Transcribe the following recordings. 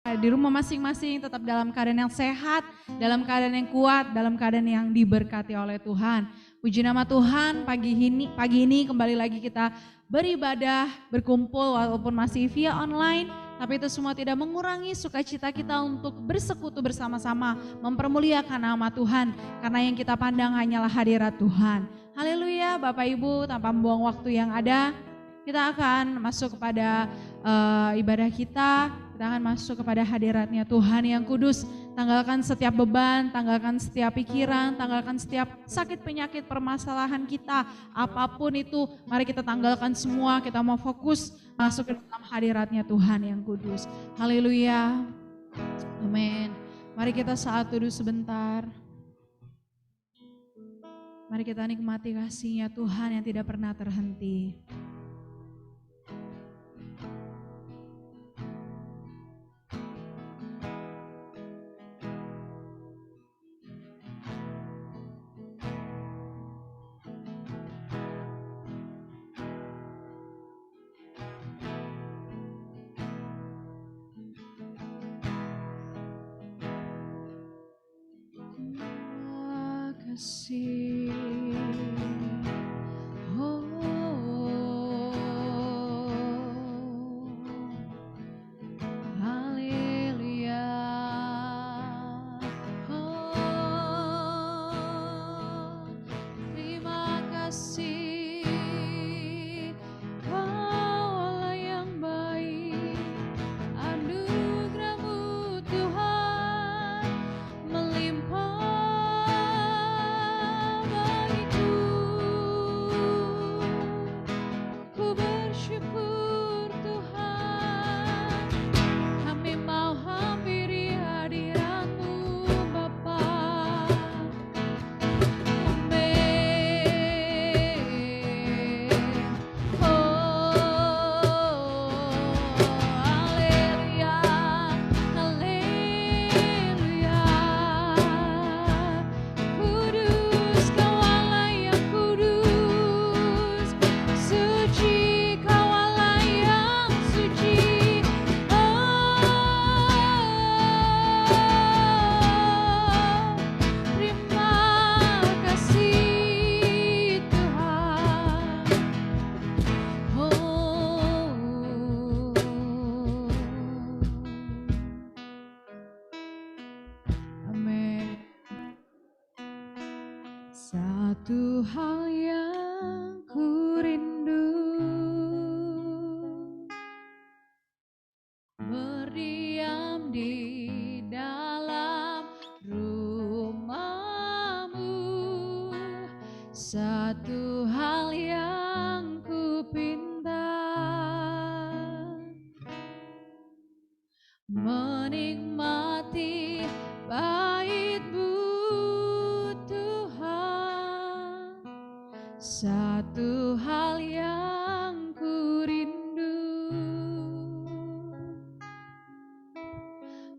di rumah masing-masing tetap dalam keadaan yang sehat, dalam keadaan yang kuat, dalam keadaan yang diberkati oleh Tuhan. Puji nama Tuhan, pagi ini kembali lagi kita beribadah, berkumpul walaupun masih via online, tapi itu semua tidak mengurangi sukacita kita untuk bersekutu bersama-sama, mempermuliakan nama Tuhan, karena yang kita pandang hanyalah hadirat Tuhan. Haleluya, Bapak Ibu, tanpa membuang waktu yang ada, kita akan masuk kepada ibadah kita akan masuk kepada hadiratnya Tuhan yang kudus. Tanggalkan setiap beban, tanggalkan setiap pikiran, tanggalkan setiap sakit penyakit permasalahan kita. Apapun itu, mari kita tanggalkan semua, kita mau fokus masuk ke dalam hadiratnya Tuhan yang kudus. Haleluya. Amin. Mari kita saat duduk sebentar. Mari kita nikmati kasih-Nya Tuhan yang tidak pernah terhenti. Satu hal yang ku rindu, berdiam di dalam rumah-Mu. Satu hal yang ku pinta, menikmati bait-Mu. Satu hal yang ku rindu,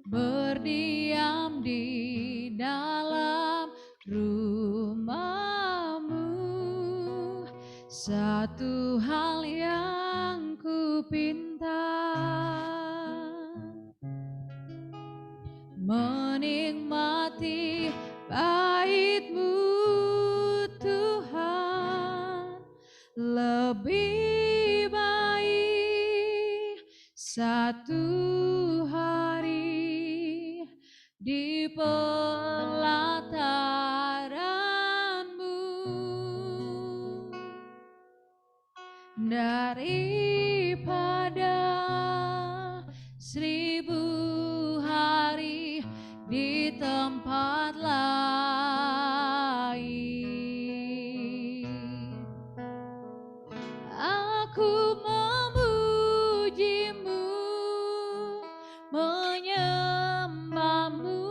berdiam di dalam rumah-Mu. Satu hal yang ku pinta, menikmati bait-Mu. Lebih baik satu hari di pelataran-Mu daripada 1000 hari di tempat lain. Aku memuji-Mu, menyembah-Mu,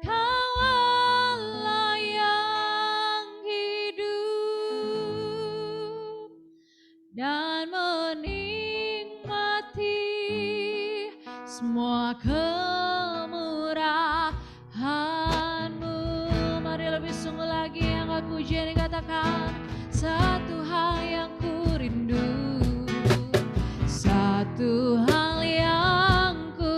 Kaulah yang hidup, dan menikmati semua kemurahan-Mu. Mari lebih sungguh lagi angkat pujian dikatakan, satu hal yang ku rindu, satu hal yang ku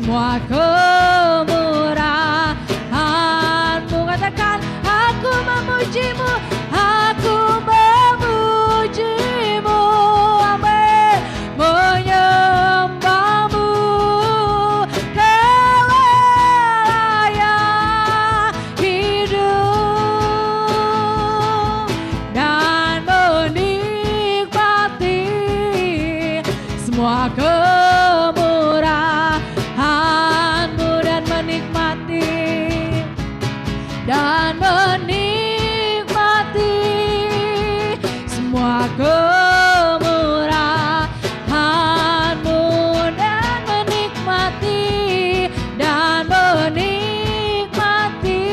semua kemurahan-Mu. Katakan, aku memuji-Mu, aku memuji-Mu, amin, menyembah-Mu, Kau layak hidup dan menikmati semua kemurahan-Mu, dan menikmati semua kemurahan-Mu, dan menikmati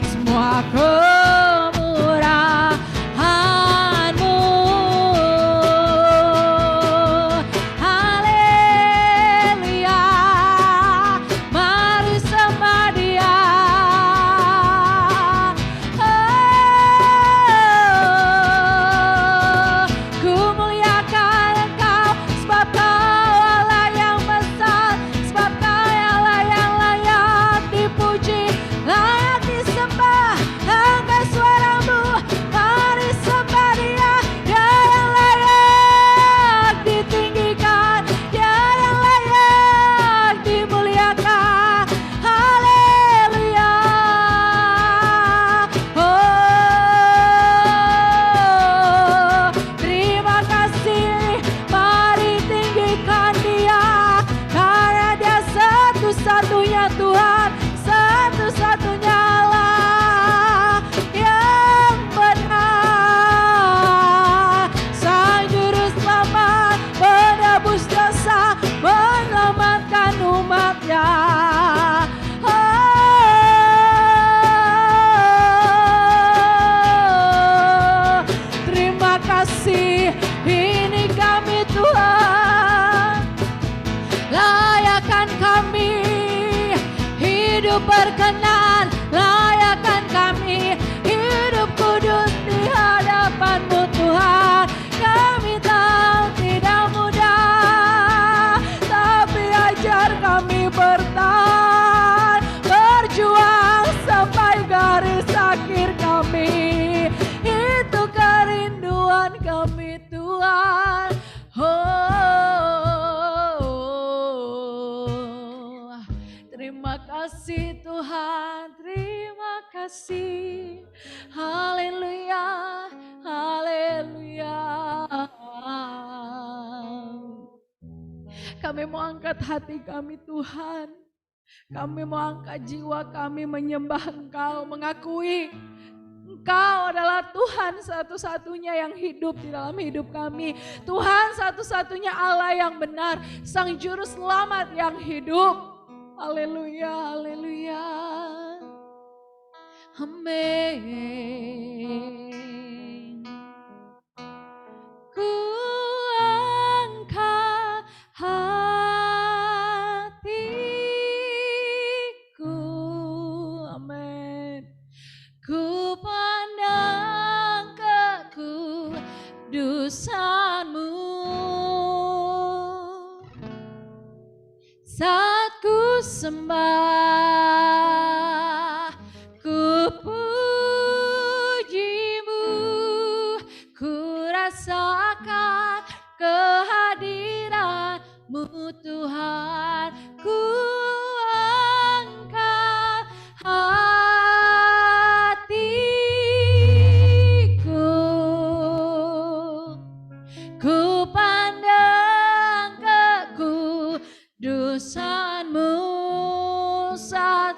semua kemurahan-Mu. Haleluya, mari sembah Dia. Ku muliakan Engkau, sebab Kau Allah yang besar, sebab Kau Allah yang layak dipuji, layak disembah. Angkat suaramu, mari sembah Dia. Dia yang layak ditinggikan, Dia yang layak dimuliakan. Haleluya. Oh, terima kasih, mari tinggikan Dia, karena Dia satu-satunya Tuhan, satu-satunya Allah yang benar, Sang Juru Selamat, penebus dosa, menyelamatkan umat-Nya. Oh, terima kasih, ini kami Tuhan, layakkan kami hidup berkenan, layakkan kami hidup kudus di hadapan-Mu Tuhan. Kami tahu tidak mudah, tapi ajar kami bertahan, berjuang sampai garis akhir kami. Itu kerinduan kami Tuhan. Oh, terima kasih Tuhan, terima kasih. Haleluya, haleluya. Kami mau angkat hati kami Tuhan, kami mau angkat jiwa kami menyembah Engkau, mengakui Engkau adalah Tuhan satu-satunya yang hidup di dalam hidup kami. Tuhan satu-satunya Allah yang benar, Sang Juru Selamat yang hidup. Haleluya, haleluya. Amin. Ku angkat hatiku, amin. Ku pandang kekudusan-Mu, saat ku sembah, ku puji-Mu, ku rasakan kehadiran-Mu Tuhan. Ku angkat hatiku, ku pandang kekudusan-Mu, saat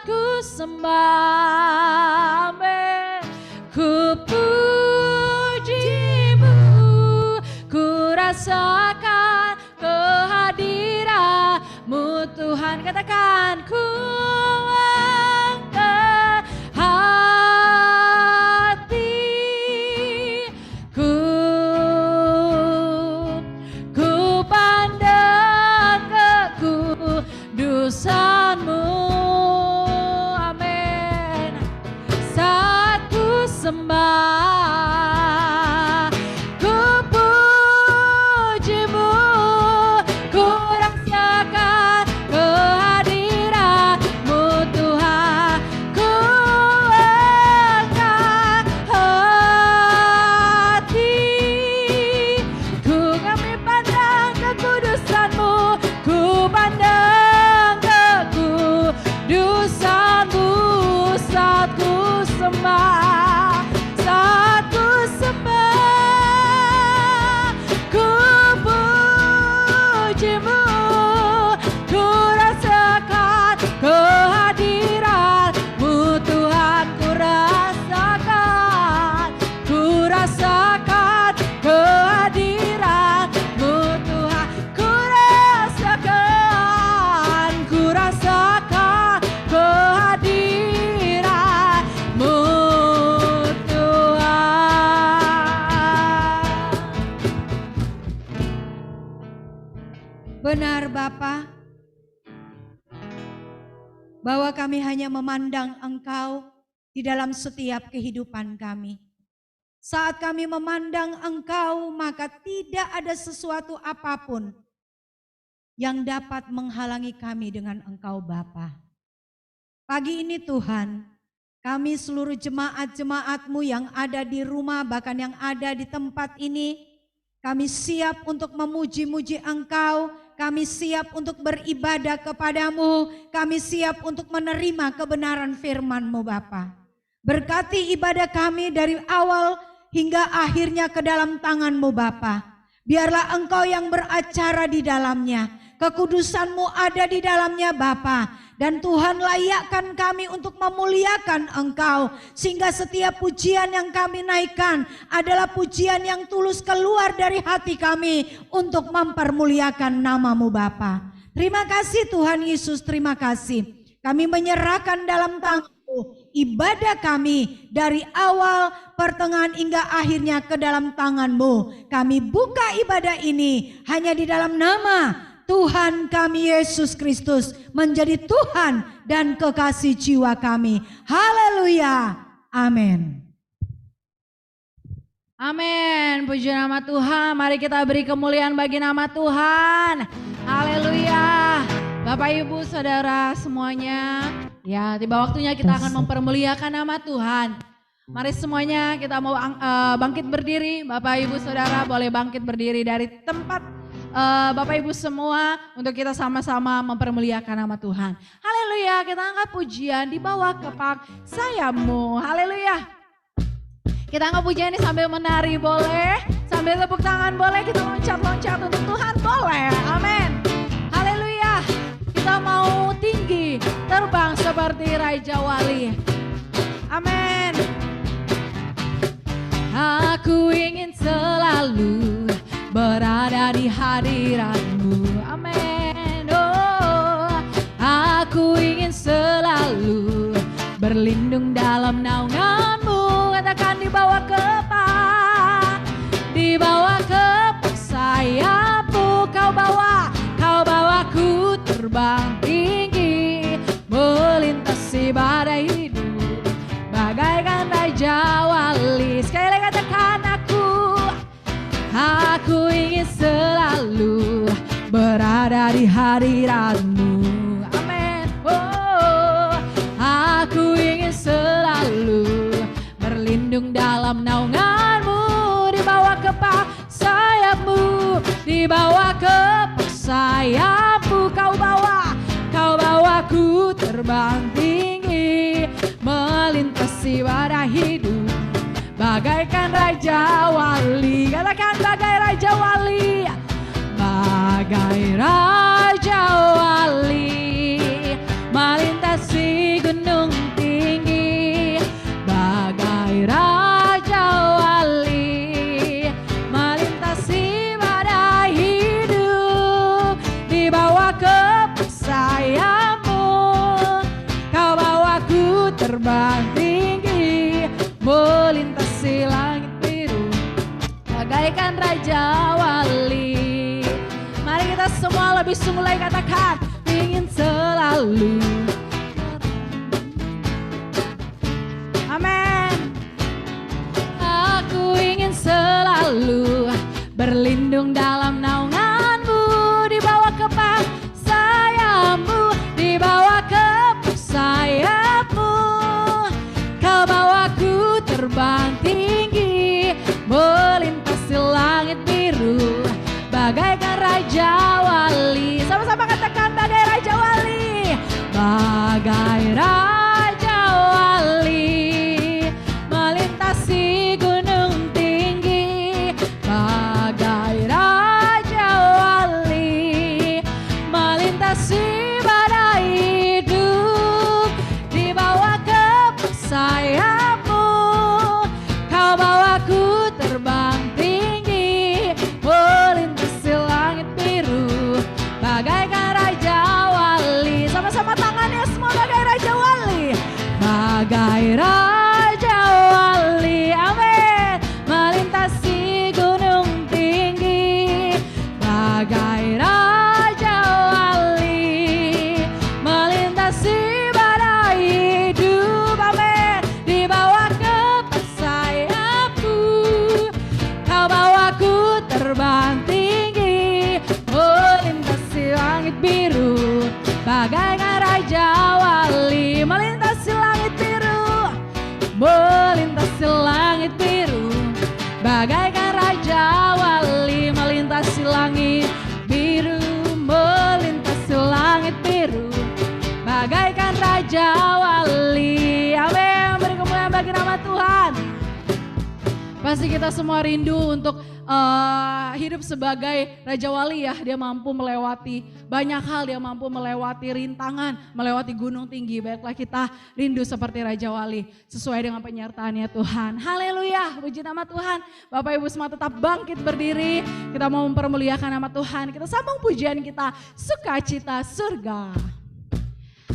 ku sembah, amin. Ku puji-Mu, ku rasakan kehadiran-Mu Tuhan. Katakan, ku angkat hatiku, ku pandang kekudusan-Mu, amin. Saat ku sembah, ku puji-Mu, Benar Bapa, bahwa kami hanya memandang Engkau di dalam setiap kehidupan kami. Saat kami memandang Engkau, maka tidak ada sesuatu apapun yang dapat menghalangi kami dengan Engkau Bapa. Pagi ini Tuhan, kami seluruh jemaat-jemaat-Mu yang ada di rumah, bahkan yang ada di tempat ini, kami siap untuk memuji-muji Engkau, kami siap untuk beribadah kepadamu, kami siap untuk menerima kebenaran firman-Mu Bapa. Berkati ibadah kami dari awal hingga akhirnya ke dalam tangan-Mu Bapa. Biarlah Engkau yang beracara di dalamnya, kekudusan-Mu ada di dalamnya Bapa. Dan Tuhan layakkan kami untuk memuliakan Engkau. Sehingga setiap pujian yang kami naikkan adalah pujian yang tulus keluar dari hati kami untuk mempermuliakan nama-Mu Bapa. Terima kasih Tuhan Yesus, terima kasih. Kami menyerahkan dalam tangan-Mu ibadah kami dari awal, pertengahan hingga akhirnya ke dalam tangan-Mu. Kami buka ibadah ini hanya di dalam nama Tuhan kami Yesus Kristus menjadi Tuhan dan kekasih jiwa kami. Haleluya. Amin. Amin. Puji nama Tuhan. Mari kita beri kemuliaan bagi nama Tuhan. Haleluya. Bapak Ibu Saudara semuanya, ya tiba waktunya kita akan mempermuliakan nama Tuhan. Mari semuanya kita mau bangkit berdiri. Bapak Ibu Saudara boleh bangkit berdiri dari tempat Bapak Ibu semua untuk kita sama-sama mempermuliakan nama Tuhan. Haleluya, kita angkat pujian di bawah kepak sayapmu. Haleluya. Kita angkat pujian ini sambil menari boleh, sambil tepuk tangan boleh, kita loncat-loncat untuk Tuhan boleh. Amin. Haleluya. Kita mau tinggi, terbang seperti Raja Wali. Amin. Aku ingin selalu berada di hadirat-Mu, amin. Oh, aku ingin selalu berlindung dalam naungan-Mu. Katakan di bawah kepak sayap-Mu. Kau bawaku terbang tinggi, melintasi badai hidup, bagaikan Raja Wali. Sekali lagi katakan aku ingin selalu berada di hadirat-Mu. Amin. Oh, aku ingin selalu berlindung dalam naungan-Mu, di bawah kepak sayap-Mu, di bawah kepak sayap-Mu. Kau bawaku terbang tinggi, melintasi badai hidup, bagaikan Raja Wali. Katakan bagai Raja Wali. Bagai Raja Wali, melintasi gunung tinggi. Bagai Raja Wali, melintasi badai hidup, di bawah kepak sayap-Mu. Kau bawaku terbang tinggi, melintasi langit biru, bagaikan Raja Wali. Mari kita semua lebih sungguh lagi katakan, ingin selalu. Amin. Aku ingin selalu berlindung dalam naungan-Mu, di bawah kepak sayap-Mu, di bawah kepak sayap-Mu. Kau bawaku terbang tinggi, melintasi langit biru, bagaikan Raja Wali. Sama-sama katakan bagai Raja Wali. Bagai Raja Wali, melintasi gunung tinggi. Bagai Raja Wali, melintasi badai hidup, di bawah kepak sayap-Mu. Kau bawaku terbang tinggi, melintasi langit biru, bagaikan Raja Wali. Sama-sama tangannya semua bagai Raja Wali. Bagai Raja Wali, amin. Melintasi gunung tinggi, bagai Raja langit biru, bagaikan Raja Wali. Melintasi langit biru, melintasi langit biru, bagaikan Raja Wali. Melintasi langit biru, melintasi langit biru, bagaikan Raja Wali. Amin. Beri kemuliaan bagi nama Tuhan. Pasti kita semua rindu untuk hidup sebagai Raja Wali ya. Dia mampu melewati banyak hal, dia mampu melewati rintangan, melewati gunung tinggi. Baiklah kita rindu seperti Raja Wali sesuai dengan penyertaannya Tuhan. Haleluya, puji nama Tuhan. Bapak Ibu semua tetap bangkit berdiri. Kita mau mempermuliakan nama Tuhan. Kita sambung pujian kita, sukacita surga.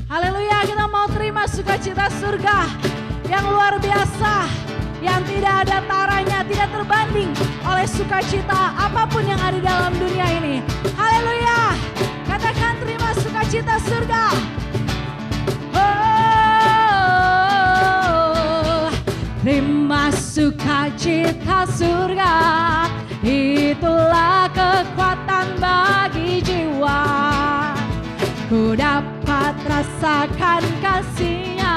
Haleluya, kita mau terima sukacita surga yang luar biasa, yang tidak ada taranya, tidak terbanding oleh sukacita apapun yang ada dalam dunia ini. Haleluya, katakan terima sukacita surga. Oh, terima sukacita surga, itulah kekuatan bagi jiwa. Ku dapat rasakan kasih-Nya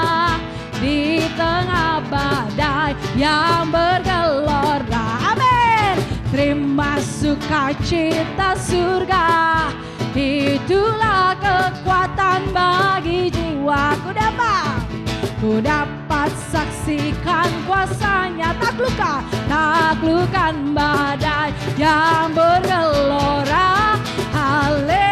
di tengah badai yang bergelora. Amin. Terima sukacita surga, itulah kekuatan bagi jiwa. Ku dapat saksikan kuasa-Nya, taklukkan badai yang bergelora. Haleluya.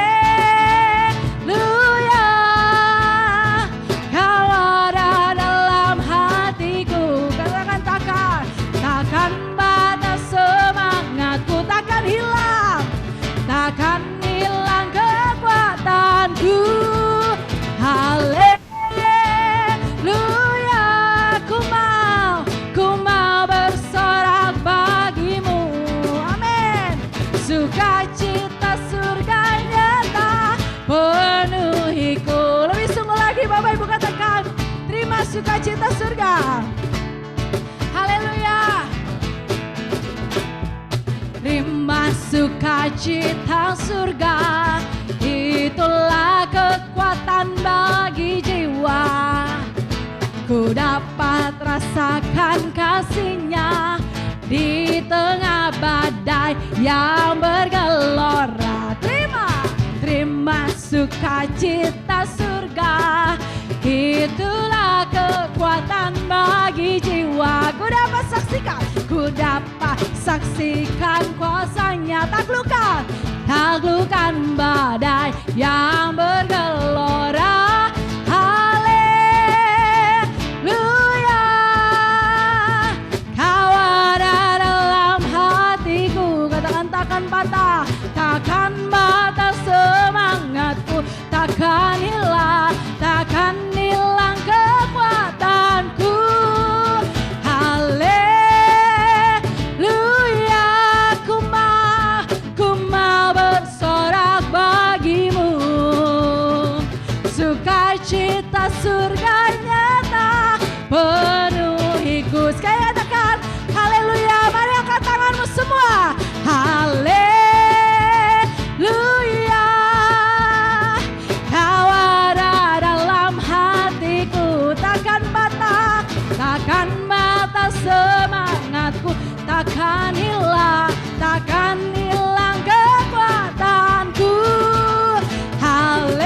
Takkan hilang kekuatanku. Haleluya, ku mau bersorak bagimu. Amin. Sukacita surga nyata penuhiku. Lebih sungguh lagi Bapak Ibu katakan, terima sukacita surga. Haleluya. Terima sukacita surga, itulah kekuatan bagi jiwa. Ku dapat rasakan kasih-Nya di tengah badai yang bergelora. Terima sukacita surga, itulah kekuatan bagi jiwa. Ku dapat saksikan kuasa-Nya, taklukkan badai yang bergelora. Haleluya, Kau ada dalam hatiku. Katakan takkan patah semangatku, takkan hilang kekuatanku. Ku mau bersorak bagimu. Sukacita surga nyata penuhiku. Sekali katakan haleluya. Mari angkat tanganmu semua. Haleluya, Kau ada dalam hatiku. Takkan patah semangatku, takkan hilang kekuatanku. Haleluya,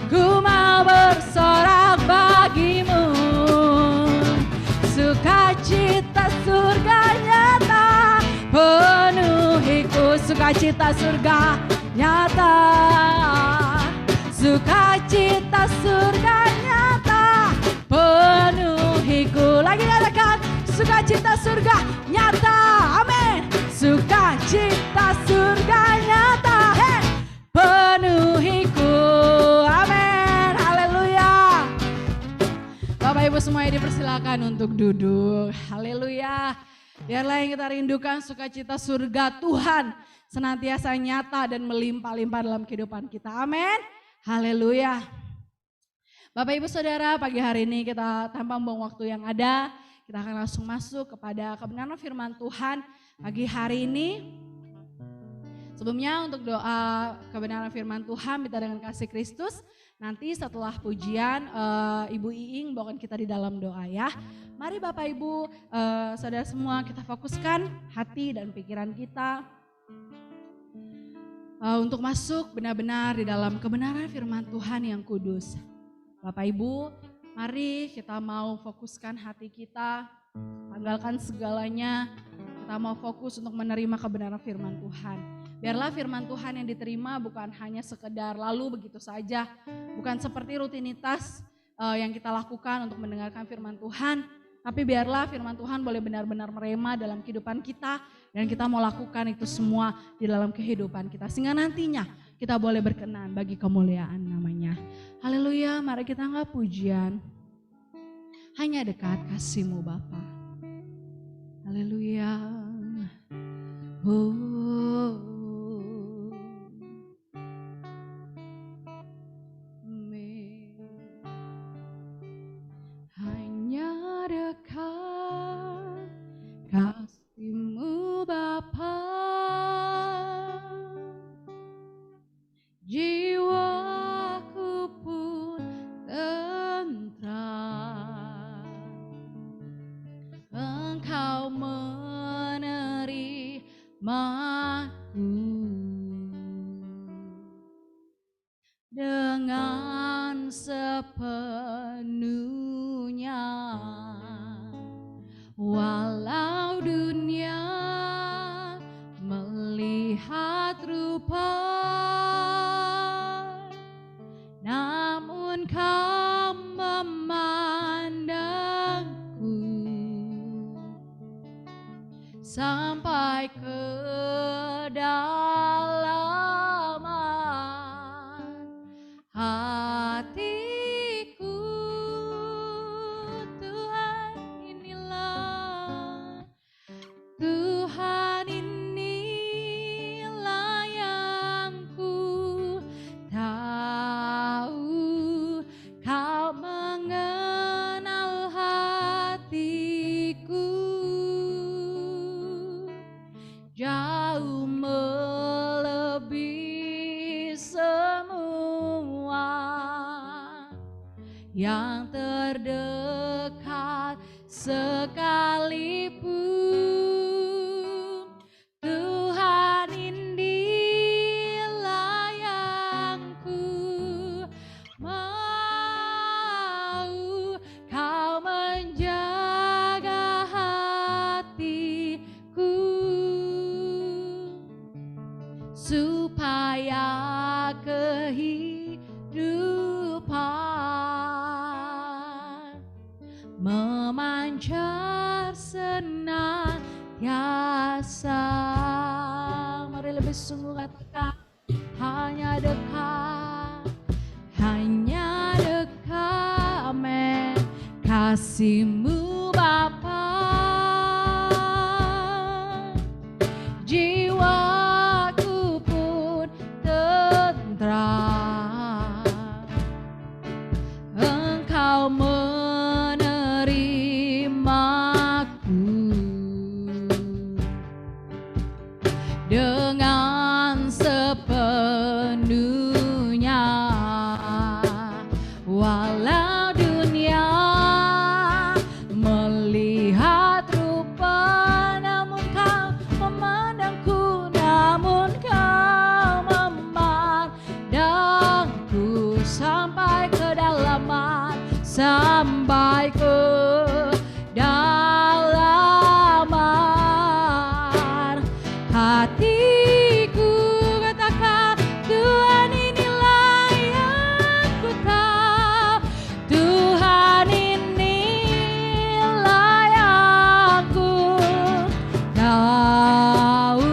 ku mau bersorak bagimu. Sukacita surga nyata penuhiku. Sukacita surga nyata, sukacita surga nyata penuhiku. Lagi katakan sukacita surga nyata. Amin. Sukacita surga nyata penuhiku. Amin. Haleluya. Bapak Ibu semuanya dipersilakan untuk duduk. Haleluya. Biarlah yang kita rindukan sukacita surga Tuhan senantiasa nyata dan melimpah-limpah dalam kehidupan kita. Amin. Haleluya. Bapak Ibu Saudara, pagi hari ini kita tanpa membuang waktu yang ada, kita akan langsung masuk kepada kebenaran firman Tuhan pagi hari ini. Sebelumnya untuk doa kebenaran firman Tuhan minta dengan kasih Kristus. Nanti setelah pujian Ibu Iing bawakan kita di dalam doa ya. Mari Bapak Ibu, saudara semua kita fokuskan hati dan pikiran kita untuk masuk benar-benar di dalam kebenaran firman Tuhan yang kudus. Bapak Ibu, mari kita mau fokuskan hati kita, tanggalkan segalanya. Kita mau fokus untuk menerima kebenaran firman Tuhan. Biarlah firman Tuhan yang diterima bukan hanya sekedar lalu begitu saja. Bukan seperti rutinitas yang kita lakukan untuk mendengarkan firman Tuhan. Tapi biarlah firman Tuhan boleh benar-benar merema dalam kehidupan kita. Dan kita mau lakukan itu semua di dalam kehidupan kita. Sehingga nantinya kita boleh berkenan bagi kemuliaan namanya. Haleluya, mari kita angkat pujian. Hanya dekat kasih-Mu Bapa. Haleluya. Oh. Hanya dekat kasih-Mu Bapa. Jiwaku pun tentram. Engkau menerimaku dengan sepenuhnya. Walau dunia melihat rupa, namun Kau memandangku sampai ke dalaman hatiku. Tuhan inilah, Tuhan inilah yang ku tahu. Kau mengenal hatiku jauh melebihi semua yang terdekat sekalipun. Tuhan inilah yang ku mau. Kau menjaga hatiku supaya kehidupan memancar senantiasa. Mari lebih sungguh katakan, hanya dekat, hanya dekat, amin, kasih-Mu Bapa. Jiwaku pun tentram. Engkau menerimaku dengan sepenuhnya. Walau dunia melihat rupa, namun Kau memandangku, namun Kau memandangku sampai ke dalaman, sampai ke dalaman hatiku. Katakan, Tuhan inilah yang ku tahu. Tuhan inilah yang ku tahu.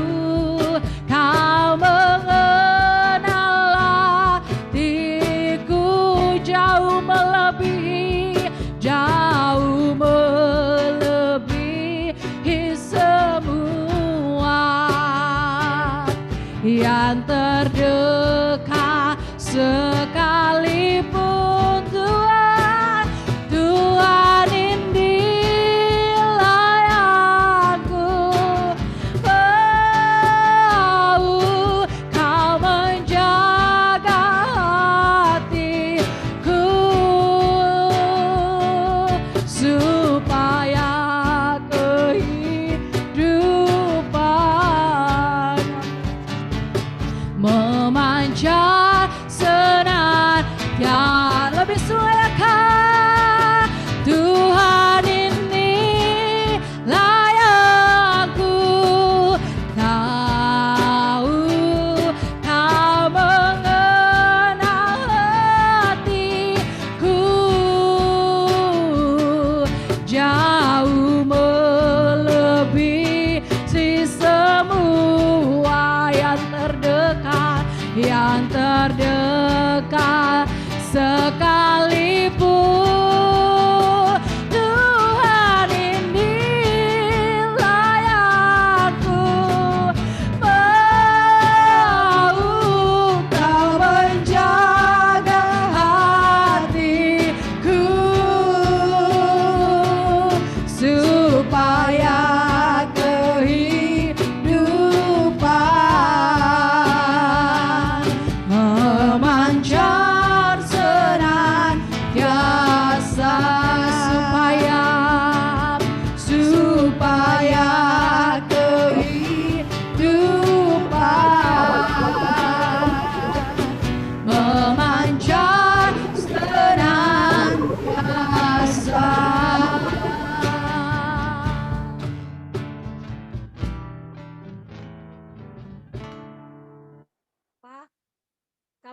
Kau mengenal hatiku jauh melebihi semua yang terdekat sekalipun. Tuhan, Tuhan inilah yang ku mau.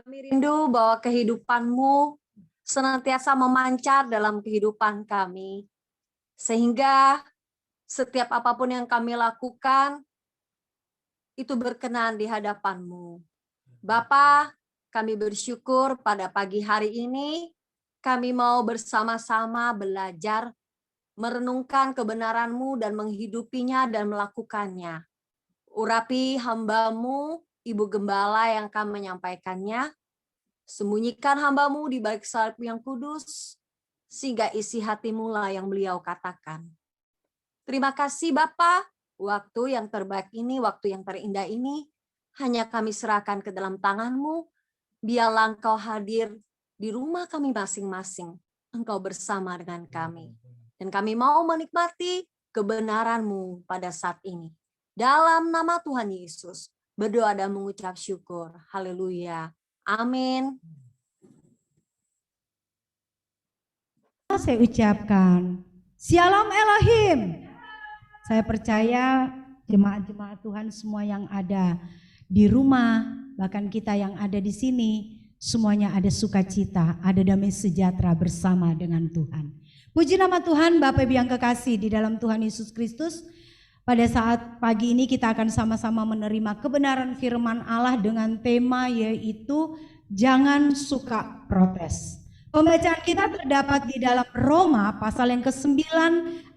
Kami rindu bahwa kehidupan-Mu senantiasa memancar dalam kehidupan kami. Sehingga setiap apapun yang kami lakukan, itu berkenan di hadapan-Mu. Bapa, kami bersyukur pada pagi hari ini, kami mau bersama-sama belajar, merenungkan kebenaran-Mu dan menghidupinya dan melakukannya. Urapi hamba-Mu, Ibu Gembala yang akan menyampaikannya. Sembunyikan hamba-Mu di balik salib yang kudus, sehingga isi hati-Mu lah yang beliau katakan. Terima kasih Bapa, waktu yang terbaik ini, waktu yang terindah ini, hanya kami serahkan ke dalam tangan-Mu. Biarlah Engkau hadir di rumah kami masing-masing. Engkau bersama dengan kami. Dan kami mau menikmati kebenaran-Mu pada saat ini. Dalam nama Tuhan Yesus, berdoa dan mengucap syukur. Haleluya. Amin. Saya ucapkan, Shalom Elohim. Saya percaya jemaat-jemaat Tuhan semua yang ada di rumah, bahkan kita yang ada di sini, semuanya ada sukacita, ada damai sejahtera bersama dengan Tuhan. Puji nama Tuhan, Bapak Ibu yang kekasih di dalam Tuhan Yesus Kristus. Pada saat pagi ini kita akan sama-sama menerima kebenaran firman Allah dengan tema yaitu jangan suka protes. Pembacaan kita terdapat di dalam Roma pasal yang ke-9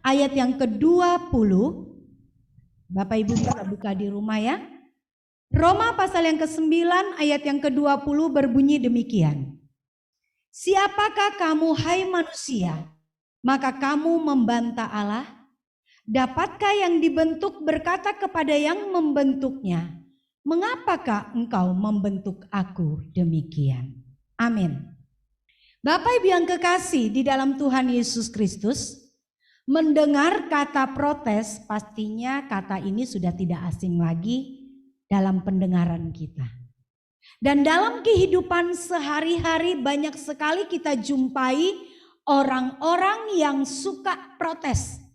ayat yang ke-20. Bapak Ibu bisa buka di rumah ya. Roma pasal yang ke-9 ayat yang ke-20 berbunyi demikian. Siapakah kamu hai manusia, maka kamu membantah Allah? Dapatkah yang dibentuk berkata kepada yang membentuknya, mengapakah engkau membentuk aku demikian? Amin. Bapak Ibu yang kekasih di dalam Tuhan Yesus Kristus, mendengar kata protes, pastinya kata ini sudah tidak asing lagi dalam pendengaran kita. Dan dalam kehidupan sehari-hari banyak sekali kita jumpai orang-orang yang suka protes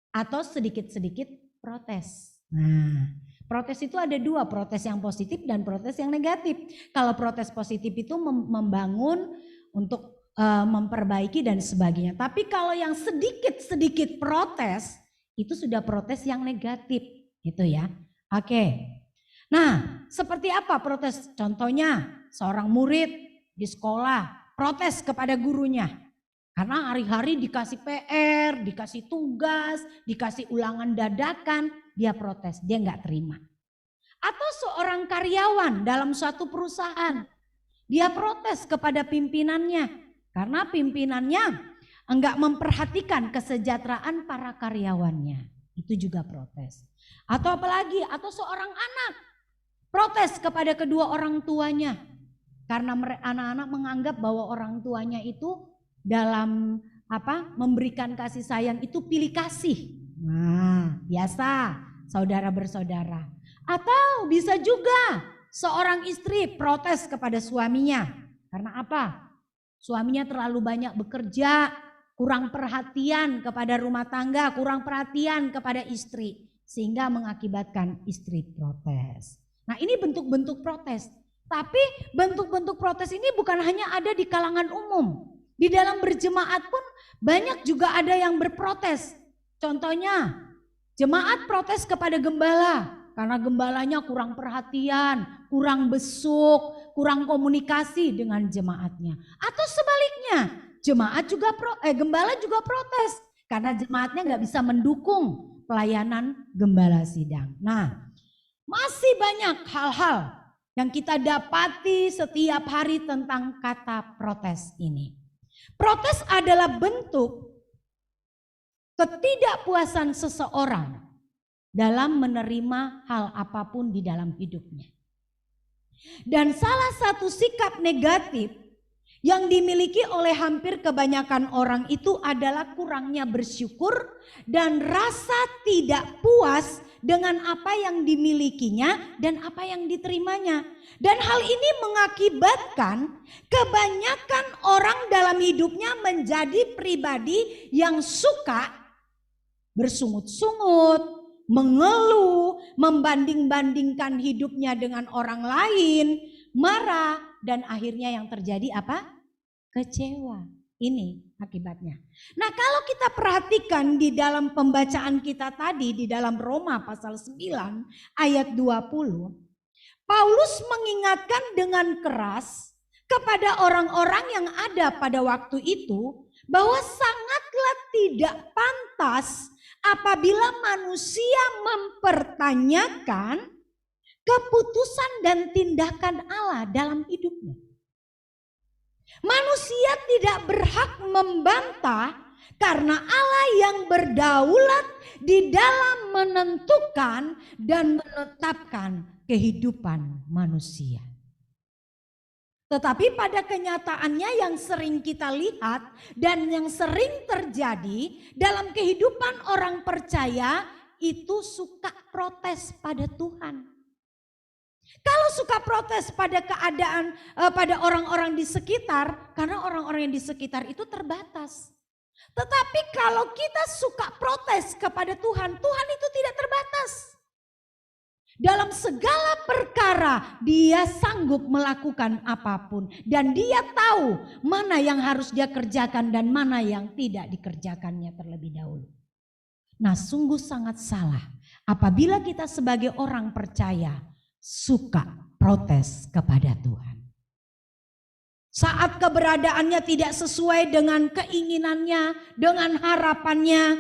atau sedikit-sedikit protes. Nah, protes itu ada dua, protes yang positif dan protes yang negatif. Kalau protes positif itu membangun untuk memperbaiki dan sebagainya. Tapi kalau yang sedikit-sedikit protes, itu sudah protes yang negatif, gitu ya. Oke. Nah, seperti apa protes? Contohnya, seorang murid di sekolah protes kepada gurunya. Karena hari-hari dikasih PR, dikasih tugas, dikasih ulangan dadakan, dia protes, dia nggak terima. Atau seorang karyawan dalam suatu perusahaan, dia protes kepada pimpinannya. Karena pimpinannya enggak memperhatikan kesejahteraan para karyawannya. Itu juga protes. Atau apalagi, atau seorang anak protes kepada kedua orang tuanya. Karena anak-anak menganggap bahwa orang tuanya itu dalam memberikan kasih sayang itu pilih kasih. Nah, biasa saudara bersaudara. Atau bisa juga seorang istri protes kepada suaminya. Karena apa? Suaminya terlalu banyak bekerja, kurang perhatian kepada rumah tangga, kurang perhatian kepada istri. Sehingga mengakibatkan istri protes. Nah, ini bentuk-bentuk protes. Tapi bentuk-bentuk protes ini bukan hanya ada di kalangan umum. Di dalam berjemaat pun banyak juga ada yang berprotes. Contohnya, jemaat protes kepada gembala karena gembalanya kurang perhatian, kurang besuk, kurang komunikasi dengan jemaatnya. Atau sebaliknya, gembala juga protes karena jemaatnya nggak bisa mendukung pelayanan gembala sidang. Nah, masih banyak hal-hal yang kita dapati setiap hari tentang kata protes ini. Protes adalah bentuk ketidakpuasan seseorang dalam menerima hal apapun di dalam hidupnya. Dan salah satu sikap negatif yang dimiliki oleh hampir kebanyakan orang itu adalah kurangnya bersyukur dan rasa tidak puas dengan apa yang dimilikinya dan apa yang diterimanya. Dan hal ini mengakibatkan kebanyakan orang dalam hidupnya menjadi pribadi yang suka bersungut-sungut, mengeluh, membanding-bandingkan hidupnya dengan orang lain, marah, dan akhirnya yang terjadi apa? Kecewa. Ini akibatnya. Nah, kalau kita perhatikan di dalam pembacaan kita tadi di dalam Roma pasal 9 ayat 20, Paulus mengingatkan dengan keras kepada orang-orang yang ada pada waktu itu bahwa sangatlah tidak pantas apabila manusia mempertanyakan keputusan dan tindakan Allah dalam hidupnya. Manusia tidak berhak membantah karena Allah yang berdaulat di dalam menentukan dan menetapkan kehidupan manusia. Tetapi pada kenyataannya yang sering kita lihat dan yang sering terjadi dalam kehidupan orang percaya itu suka protes pada Tuhan. Kalau suka protes pada keadaan, pada orang-orang di sekitar, karena orang-orang yang di sekitar itu terbatas. Tetapi kalau kita suka protes kepada Tuhan, Tuhan itu tidak terbatas. Dalam segala perkara dia sanggup melakukan apapun. Dan dia tahu mana yang harus dia kerjakan dan mana yang tidak dikerjakannya terlebih dahulu. Nah, sungguh sangat salah apabila kita sebagai orang percaya suka protes kepada Tuhan. Saat keberadaannya tidak sesuai dengan keinginannya, dengan harapannya,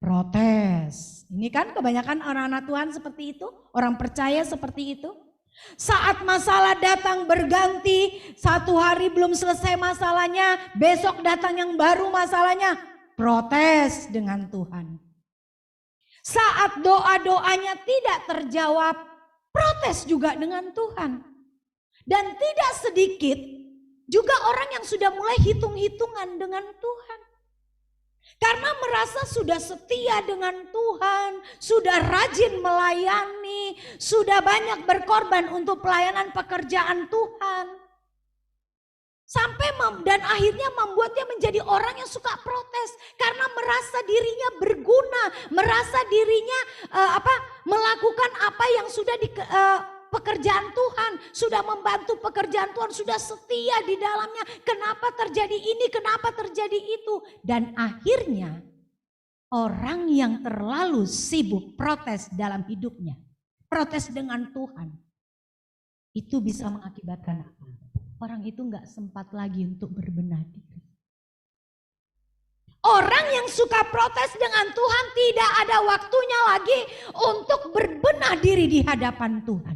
protes. Ini kan kebanyakan anak-anak Tuhan seperti itu, orang percaya seperti itu. Saat masalah datang berganti, satu hari belum selesai masalahnya, besok datang yang baru masalahnya, protes dengan Tuhan. Saat doa-doanya tidak terjawab, protes juga dengan Tuhan. Dan tidak sedikit juga orang yang sudah mulai hitung-hitungan dengan Tuhan. Karena merasa sudah setia dengan Tuhan, sudah rajin melayani, sudah banyak berkorban untuk pelayanan pekerjaan Tuhan. Sampai dan akhirnya membuatnya menjadi orang yang suka protes karena merasa dirinya berguna, merasa dirinya melakukan apa yang sudah pekerjaan Tuhan, sudah membantu pekerjaan Tuhan, sudah setia di dalamnya. Kenapa terjadi ini, kenapa terjadi itu? Dan akhirnya orang yang terlalu sibuk protes dalam hidupnya, protes dengan Tuhan, itu bisa mengakibatkan apa? Orang itu gak sempat lagi untuk berbenah diri. Orang yang suka protes dengan Tuhan tidak ada waktunya lagi untuk berbenah diri di hadapan Tuhan.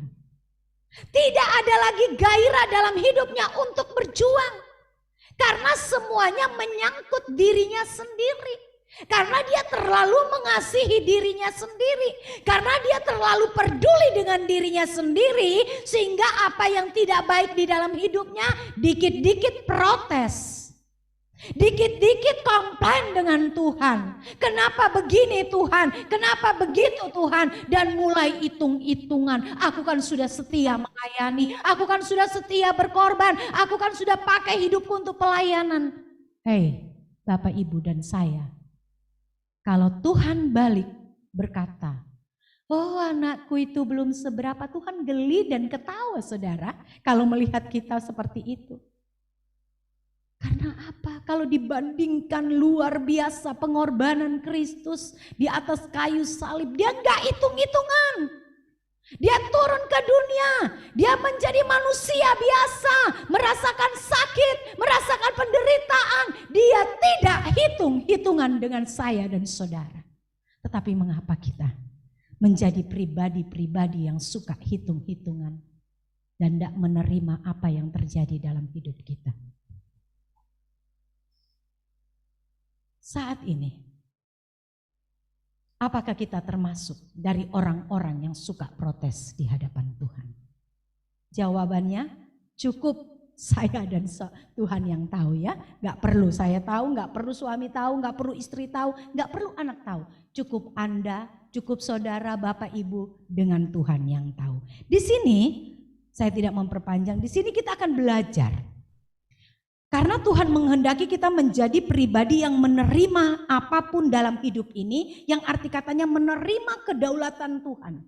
Tidak ada lagi gairah dalam hidupnya untuk berjuang. Karena semuanya menyangkut dirinya sendiri. Karena dia terlalu mengasihi dirinya sendiri. Karena dia terlalu peduli dengan dirinya sendiri. Sehingga apa yang tidak baik di dalam hidupnya dikit-dikit protes. Dikit-dikit komplain dengan Tuhan. Kenapa begini Tuhan? Kenapa begitu Tuhan? Dan mulai hitung-hitungan. Aku kan sudah setia melayani. Aku kan sudah setia berkorban. Aku kan sudah pakai hidupku untuk pelayanan. Hei Bapak Ibu dan saya. Kalau Tuhan balik berkata, oh anakku itu belum seberapa, Tuhan geli dan ketawa saudara. Kalau melihat kita seperti itu. Karena apa? Kalau dibandingkan luar biasa pengorbanan Kristus di atas kayu salib, dia enggak hitung-hitungan. Dia turun ke dunia, dia menjadi manusia biasa, merasakan sakit, merasakan penderitaan. Dia tidak hitung-hitungan dengan saya dan saudara. Tetapi mengapa kita menjadi pribadi-pribadi yang suka hitung-hitungan dan tidak menerima apa yang terjadi dalam hidup kita? Saat ini, apakah kita termasuk dari orang-orang yang suka protes di hadapan Tuhan? Jawabannya cukup saya dan Tuhan yang tahu ya. Gak perlu saya tahu, gak perlu suami tahu, gak perlu istri tahu, gak perlu anak tahu. Cukup Anda, cukup saudara, Bapak, Ibu dengan Tuhan yang tahu. Di sini saya tidak memperpanjang, di sini kita akan belajar. Karena Tuhan menghendaki kita menjadi pribadi yang menerima apapun dalam hidup ini, yang arti katanya menerima kedaulatan Tuhan.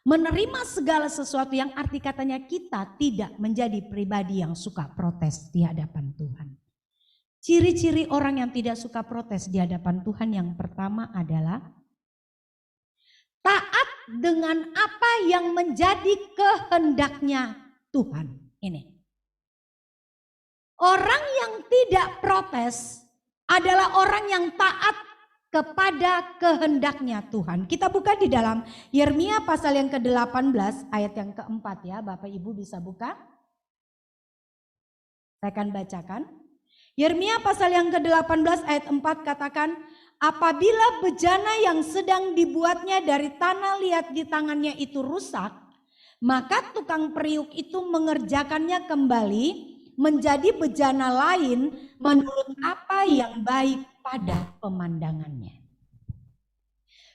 Menerima segala sesuatu yang arti katanya kita tidak menjadi pribadi yang suka protes di hadapan Tuhan. Ciri-ciri orang yang tidak suka protes di hadapan Tuhan yang pertama adalah taat dengan apa yang menjadi kehendaknya Tuhan. Ini. Orang yang tidak protes adalah orang yang taat kepada kehendaknya Tuhan. Kita buka di dalam Yeremia pasal yang ke-18 ayat yang keempat ya. Bapak Ibu bisa buka. Saya akan bacakan. Yeremia pasal yang ke-18 ayat 4 katakan, apabila bejana yang sedang dibuatnya dari tanah liat di tangannya itu rusak, maka tukang periuk itu mengerjakannya kembali menjadi bejana lain menurut apa yang baik pada pemandangannya.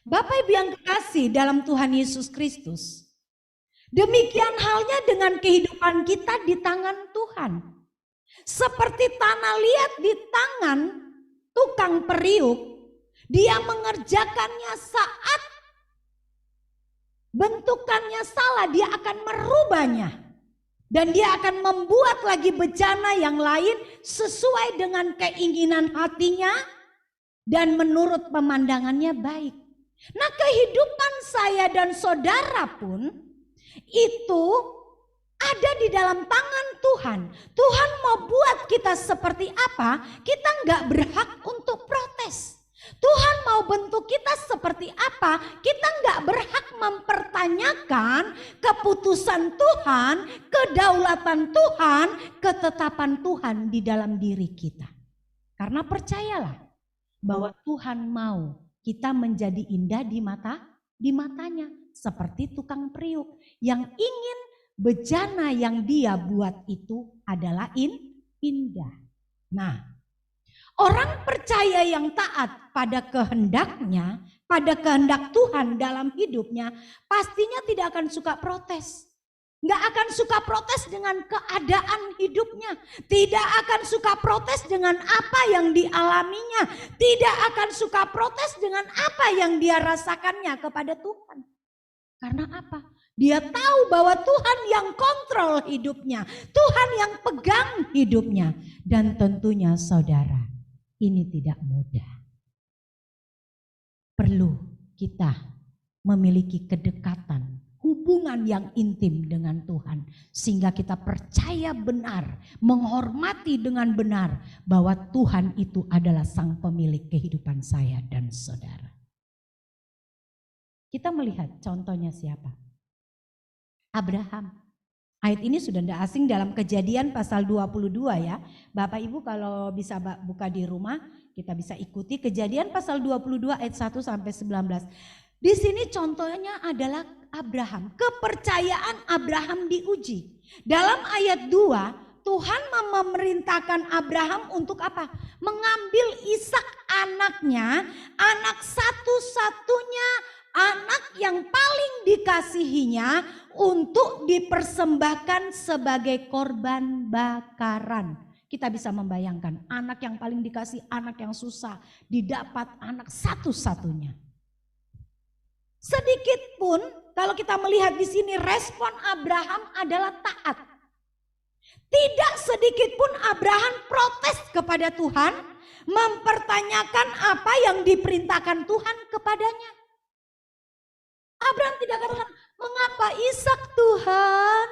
Bapak Ibu yang kekasih dalam Tuhan Yesus Kristus, demikian halnya dengan kehidupan kita di tangan Tuhan. Seperti tanah liat di tangan tukang periuk, dia mengerjakannya saat bentukannya salah, dia akan merubahnya. Dan dia akan membuat lagi bejana yang lain sesuai dengan keinginan hatinya dan menurut pemandangannya baik. Nah, kehidupan saya dan saudara pun itu ada di dalam tangan Tuhan. Tuhan mau buat kita seperti apa, kita nggak berhak untuk protes. Tuhan mau bentuk kita seperti apa, kita nggak berhak mempertanyakan keputusan Tuhan, kedaulatan Tuhan, ketetapan Tuhan di dalam diri kita. Karena percayalah bahwa Tuhan mau kita menjadi indah di matanya, seperti tukang periuk yang ingin bejana yang dia buat itu adalah indah. Nah, orang percaya yang taat pada kehendaknya, pada kehendak Tuhan dalam hidupnya, pastinya tidak akan suka protes. Nggak akan suka protes dengan keadaan hidupnya. Tidak akan suka protes dengan apa yang dialaminya. Tidak akan suka protes dengan apa yang dia rasakannya kepada Tuhan. Karena apa? Dia tahu bahwa Tuhan yang kontrol hidupnya. Tuhan yang pegang hidupnya. Dan tentunya saudara, ini tidak mudah. Perlu kita memiliki kedekatan, hubungan yang intim dengan Tuhan. Sehingga kita percaya benar, menghormati dengan benar bahwa Tuhan itu adalah sang pemilik kehidupan saya dan saudara. Kita melihat contohnya siapa? Abraham. Ayat ini sudah tidak asing dalam Kejadian pasal 22 ya. Bapak Ibu kalau bisa buka di rumah, kita bisa ikuti Kejadian pasal 22 ayat 1 sampai 19. Di sini contohnya adalah Abraham. Kepercayaan Abraham diuji. Dalam ayat 2, Tuhan memerintahkan Abraham untuk apa? Mengambil Ishak anaknya, anak satu-satunya, anak yang paling dikasihinya untuk dipersembahkan sebagai korban bakaran. Kita bisa membayangkan anak yang paling dikasih, anak yang susah, didapat anak satu-satunya. Sedikit pun kalau kita melihat di sini respon Abraham adalah taat. Tidak sedikit pun Abraham protes kepada Tuhan, mempertanyakan apa yang diperintahkan Tuhan kepadanya. Abraham tidak katakan, mengapa Ishak Tuhan?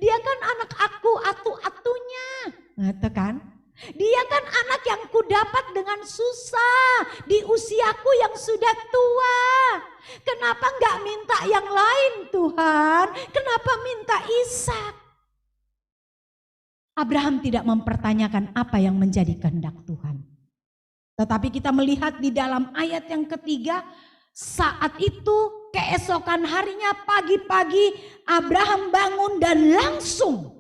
Dia kan anak aku, atu-atunya. Gitu kan? Dia kan anak yang kudapat dengan susah di usiaku yang sudah tua. Kenapa enggak minta yang lain Tuhan? Kenapa minta Ishak? Abraham tidak mempertanyakan apa yang menjadi kehendak Tuhan. Tetapi kita melihat di dalam ayat yang ketiga, saat itu keesokan harinya pagi-pagi Abraham bangun dan langsung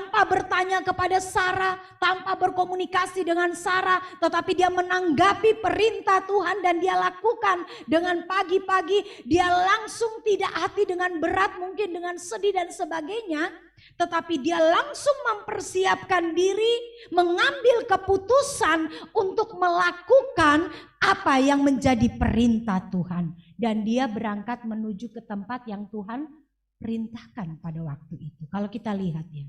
tanpa bertanya kepada Sarah, tanpa berkomunikasi dengan Sarah, tetapi dia menanggapi perintah Tuhan dan dia lakukan dengan pagi-pagi. Dia langsung tidak hati dengan berat, mungkin dengan sedih dan sebagainya, tetapi dia langsung mempersiapkan diri, mengambil keputusan untuk melakukan apa yang menjadi perintah Tuhan. Dan dia berangkat menuju ke tempat yang Tuhan perintahkan pada waktu itu. Kalau kita lihat ya,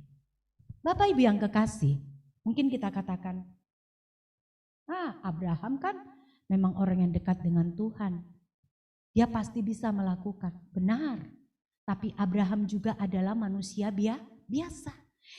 Bapak Ibu yang kekasih, mungkin kita katakan, Abraham kan memang orang yang dekat dengan Tuhan. Dia pasti bisa melakukan. Benar. Tapi Abraham juga adalah manusia biasa.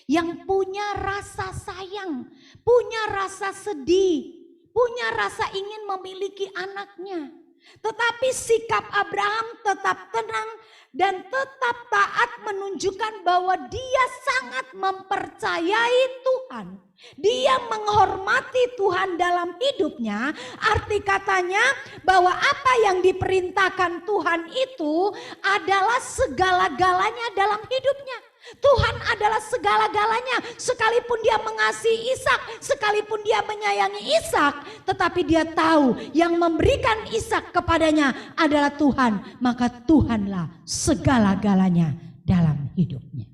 Yang punya rasa sayang, punya rasa sedih, punya rasa ingin memiliki anaknya. Tetapi sikap Abraham tetap tenang dan tetap taat, menunjukkan bahwa dia sangat mempercayai Tuhan. Dia menghormati Tuhan dalam hidupnya. Arti katanya bahwa apa yang diperintahkan Tuhan itu adalah segala-galanya dalam hidupnya. Tuhan adalah segala-galanya. Sekalipun dia mengasihi Ishak, sekalipun dia menyayangi Ishak, tetapi dia tahu yang memberikan Ishak kepadanya adalah Tuhan. Maka Tuhanlah segala-galanya dalam hidupnya.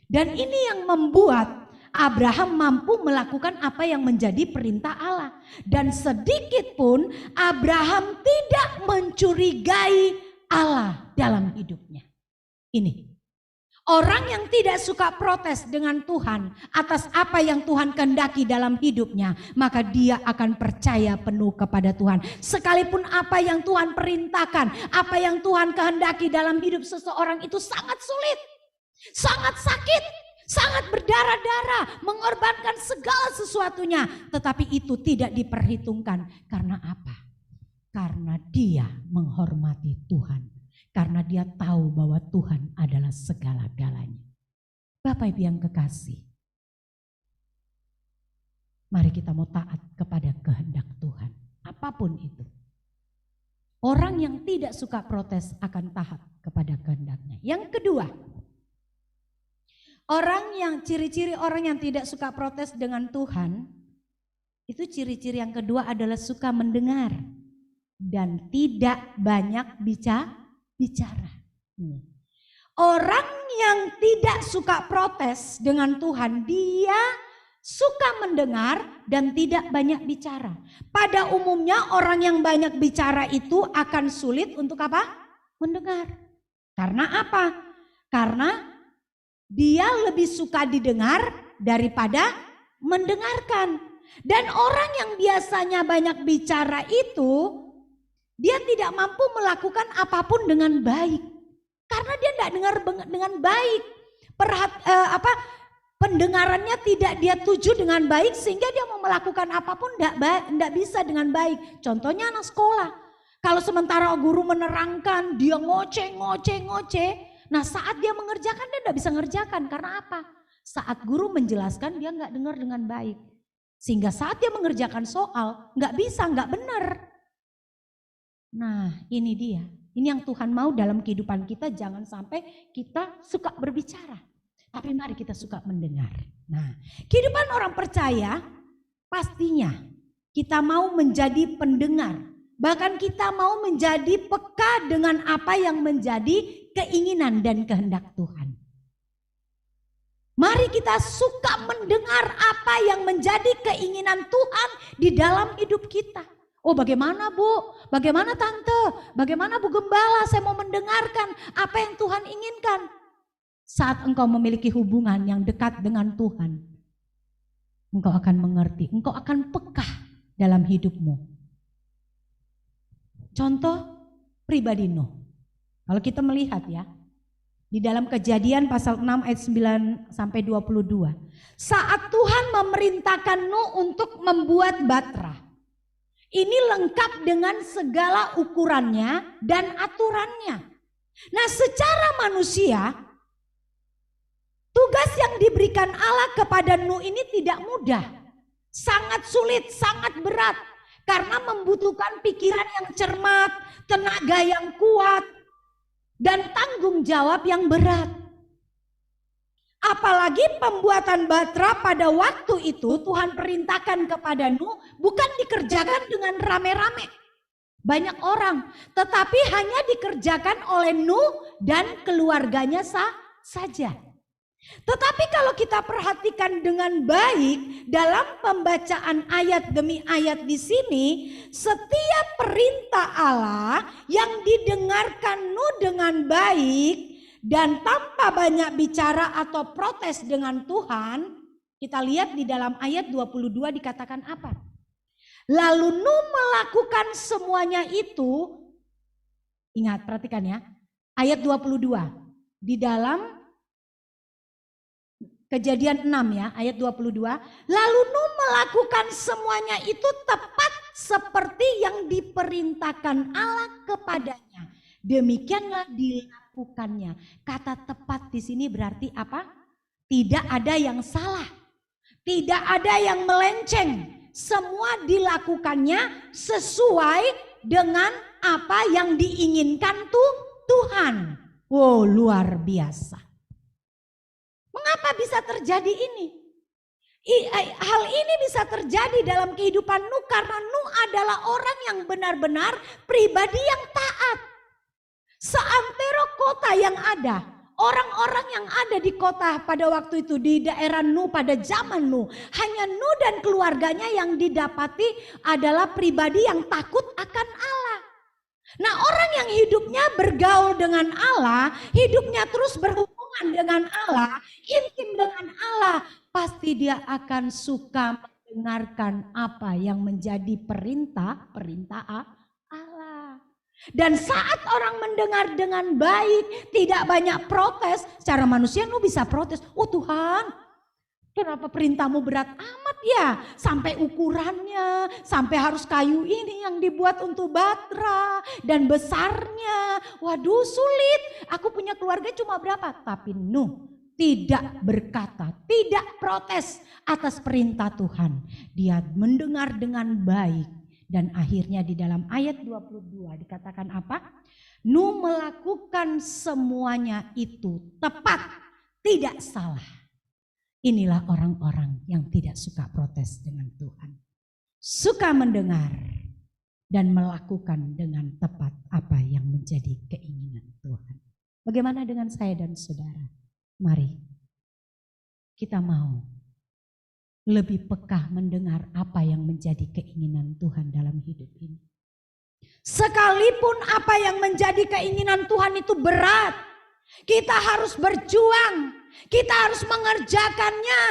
Dan ini yang membuat Abraham mampu melakukan apa yang menjadi perintah Allah. Dan sedikit pun Abraham tidak mencurigai Allah dalam hidupnya. Ini. Orang yang tidak suka protes dengan Tuhan atas apa yang Tuhan kehendaki dalam hidupnya, maka dia akan percaya penuh kepada Tuhan. Sekalipun apa yang Tuhan perintahkan, apa yang Tuhan kehendaki dalam hidup seseorang itu sangat sulit, sangat sakit, sangat berdarah-darah, mengorbankan segala sesuatunya. Tetapi itu tidak diperhitungkan. Karena apa? Karena dia menghormati Tuhan. Karena dia tahu bahwa Tuhan adalah segala-galanya. Bapak Ibu yang kekasih, mari kita mau taat kepada kehendak Tuhan. Apapun itu. Orang yang tidak suka protes akan taat kepada kehendaknya. Yang kedua, ciri-ciri orang yang tidak suka protes dengan Tuhan, itu ciri-ciri yang kedua adalah suka mendengar dan tidak banyak bicara. Orang yang tidak suka protes dengan Tuhan, dia suka mendengar dan tidak banyak bicara. Pada umumnya orang yang banyak bicara itu akan sulit untuk apa? Mendengar. Karena apa? Karena dia lebih suka didengar daripada mendengarkan. Dan orang yang biasanya banyak bicara itu, dia tidak mampu melakukan apapun dengan baik. Karena dia tidak dengar dengan baik. Pendengarannya tidak dia tuju dengan baik, sehingga dia mau melakukan apapun tidak bisa dengan baik. Contohnya anak sekolah. Kalau sementara guru menerangkan, dia ngoceh. Nah saat dia mengerjakan, dia tidak bisa ngerjakan. Karena apa? Saat guru menjelaskan, dia nggak dengar dengan baik. Sehingga saat dia mengerjakan soal, nggak bisa, nggak benar. Nah ini dia, ini yang Tuhan mau dalam kehidupan kita. Jangan sampai kita suka berbicara, tapi mari kita suka mendengar. Nah kehidupan orang percaya pastinya kita mau menjadi pendengar. Bahkan kita mau menjadi peka dengan apa yang menjadi keinginan dan kehendak Tuhan. Mari kita suka mendengar apa yang menjadi keinginan Tuhan di dalam hidup kita. Oh bagaimana Bu, bagaimana Tante, bagaimana Bu Gembala, saya mau mendengarkan apa yang Tuhan inginkan. Saat engkau memiliki hubungan yang dekat dengan Tuhan, engkau akan mengerti, engkau akan peka dalam hidupmu. Contoh pribadi Nuh, kalau kita melihat ya, di dalam Kejadian pasal 6 ayat 9 sampai 22. Saat Tuhan memerintahkan Nuh untuk membuat batra. Ini lengkap dengan segala ukurannya dan aturannya. Nah secara manusia, tugas yang diberikan Allah kepada Nuh ini tidak mudah. Sangat sulit, sangat berat. Karena membutuhkan pikiran yang cermat, tenaga yang kuat, dan tanggung jawab yang berat. Apalagi pembuatan batra pada waktu itu Tuhan perintahkan kepada Nuh bukan dikerjakan dengan rame-rame. Banyak orang, tetapi hanya dikerjakan oleh Nuh dan keluarganya saja. Tetapi kalau kita perhatikan dengan baik dalam pembacaan ayat demi ayat di sini, setiap perintah Allah yang didengarkan Nuh dengan baik dan tanpa banyak bicara atau protes dengan Tuhan, kita lihat di dalam ayat 22 dikatakan apa? Lalu Nuh melakukan semuanya itu, ingat perhatikan ya, ayat 22 di dalam Kejadian 6 ya, ayat 22. Lalu Nuh melakukan semuanya itu tepat seperti yang diperintahkan Allah kepadanya. Demikianlah dilakukannya. Kata tepat di sini berarti apa? Tidak ada yang salah. Tidak ada yang melenceng. Semua dilakukannya sesuai dengan apa yang diinginkan Tuhan. Wow, luar biasa. Mengapa bisa terjadi ini? Hal ini bisa terjadi dalam kehidupan Nuh karena Nuh adalah orang yang benar-benar pribadi yang taat. Seantero kota yang ada, orang-orang yang ada di kota pada waktu itu di daerah Nuh pada zaman Nuh, hanya Nuh dan keluarganya yang didapati adalah pribadi yang takut akan Allah. Nah, orang yang hidupnya bergaul dengan Allah, hidupnya terus berhubungan dengan Allah, intim dengan Allah, pasti dia akan suka mendengarkan apa yang menjadi perintah Allah. Dan saat orang mendengar dengan baik, tidak banyak protes, secara manusia Nuh bisa protes, oh Tuhan, kenapa perintahmu berat amat ya? Sampai ukurannya, sampai harus kayu ini yang dibuat untuk batra dan besarnya. Waduh sulit, aku punya keluarga cuma berapa? Tapi Nuh tidak berkata, tidak protes atas perintah Tuhan. Dia mendengar dengan baik dan akhirnya di dalam ayat 22 dikatakan apa? Nuh melakukan semuanya itu tepat, tidak salah. Inilah orang-orang yang tidak suka protes dengan Tuhan. Suka mendengar dan melakukan dengan tepat apa yang menjadi keinginan Tuhan. Bagaimana dengan saya dan saudara? Mari kita mau lebih peka mendengar apa yang menjadi keinginan Tuhan dalam hidup ini. Sekalipun apa yang menjadi keinginan Tuhan itu berat, kita harus berjuang. Kita harus mengerjakannya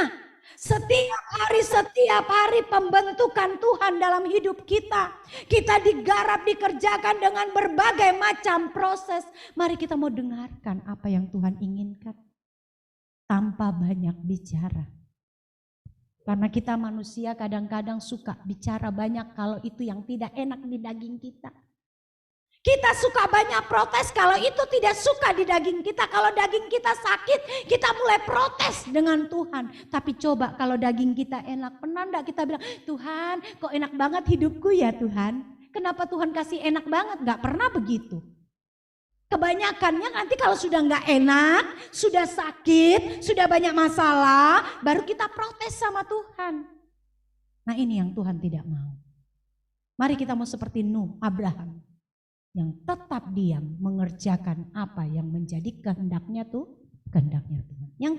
setiap hari pembentukan Tuhan dalam hidup kita. Kita digarap, dikerjakan dengan berbagai macam proses. Mari kita mau dengarkan apa yang Tuhan inginkan. Tanpa banyak bicara. Karena kita manusia kadang-kadang suka bicara banyak kalau itu yang tidak enak di daging kita. Kita suka banyak protes kalau itu tidak suka di daging kita. Kalau daging kita sakit, kita mulai protes dengan Tuhan. Tapi coba kalau daging kita enak, pernah enggak kita bilang, Tuhan kok enak banget hidupku ya Tuhan. Kenapa Tuhan kasih enak banget? Enggak pernah begitu. Kebanyakannya nanti kalau sudah enggak enak, sudah sakit, sudah banyak masalah, baru kita protes sama Tuhan. Nah ini yang Tuhan tidak mau. Mari kita mau seperti Nuh, Abraham. Yang tetap diam mengerjakan apa yang menjadi kehendaknya Tuhan. Yang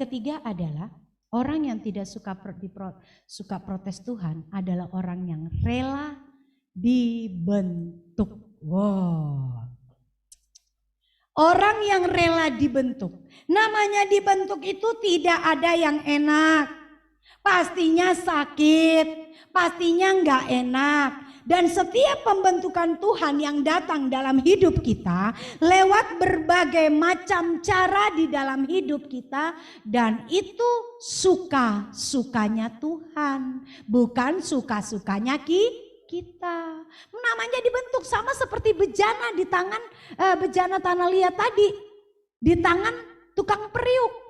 ketiga adalah orang yang tidak suka protes Tuhan adalah orang yang rela dibentuk. Wow. Orang yang rela dibentuk. Namanya dibentuk itu tidak ada yang enak. Pastinya sakit, pastinya enggak enak. Dan setiap pembentukan Tuhan yang datang dalam hidup kita lewat berbagai macam cara di dalam hidup kita. Dan itu suka-sukanya Tuhan, bukan suka-sukanya kita. Namanya dibentuk sama seperti bejana di tangan, bejana tanah liat tadi. Di tangan tukang periuk.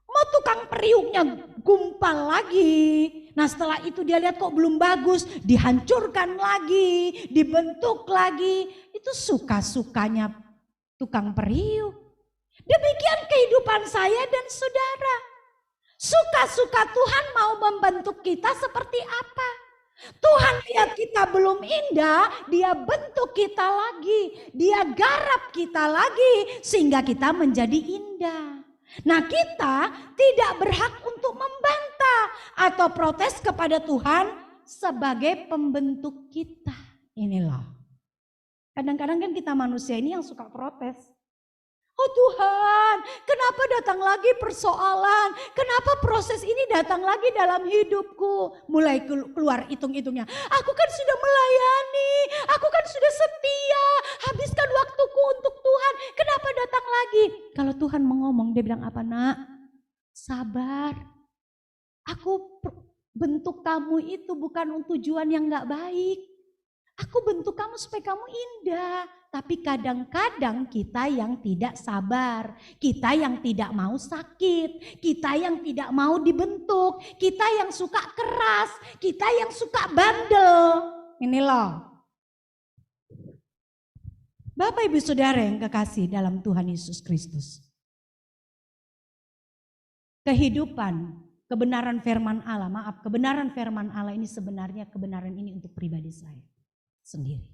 Mau tukang periuknya gumpal lagi. Nah setelah itu dia lihat kok belum bagus, dihancurkan lagi, dibentuk lagi. Itu suka-sukanya tukang periuk. Demikian kehidupan saya dan saudara. Suka-suka Tuhan mau membentuk kita seperti apa. Tuhan lihat kita belum indah, dia bentuk kita lagi. Dia garap kita lagi sehingga kita menjadi indah. Nah, kita tidak berhak untuk membantah atau protes kepada Tuhan sebagai pembentuk kita. Inilah. Kadang-kadang kan kita manusia ini yang suka protes. Oh Tuhan, kenapa datang lagi persoalan? Kenapa proses ini datang lagi dalam hidupku? Mulai keluar hitung-hitungnya. Aku kan sudah melayani, aku kan sudah setia, habiskan waktuku untuk Tuhan. Kenapa datang lagi? Kalau Tuhan ngomong, dia bilang apa, nak? Sabar. Aku bentuk kamu itu bukan untuk tujuan yang gak baik. Aku bentuk kamu supaya kamu indah. Tapi kadang-kadang kita yang tidak sabar. Kita yang tidak mau sakit. Kita yang tidak mau dibentuk. Kita yang suka keras. Kita yang suka bandel. Ini loh. Bapak Ibu Saudara yang kekasih dalam Tuhan Yesus Kristus. Kehidupan, kebenaran firman Allah. Maaf, kebenaran firman Allah ini sebenarnya kebenaran ini untuk pribadi saya sendiri.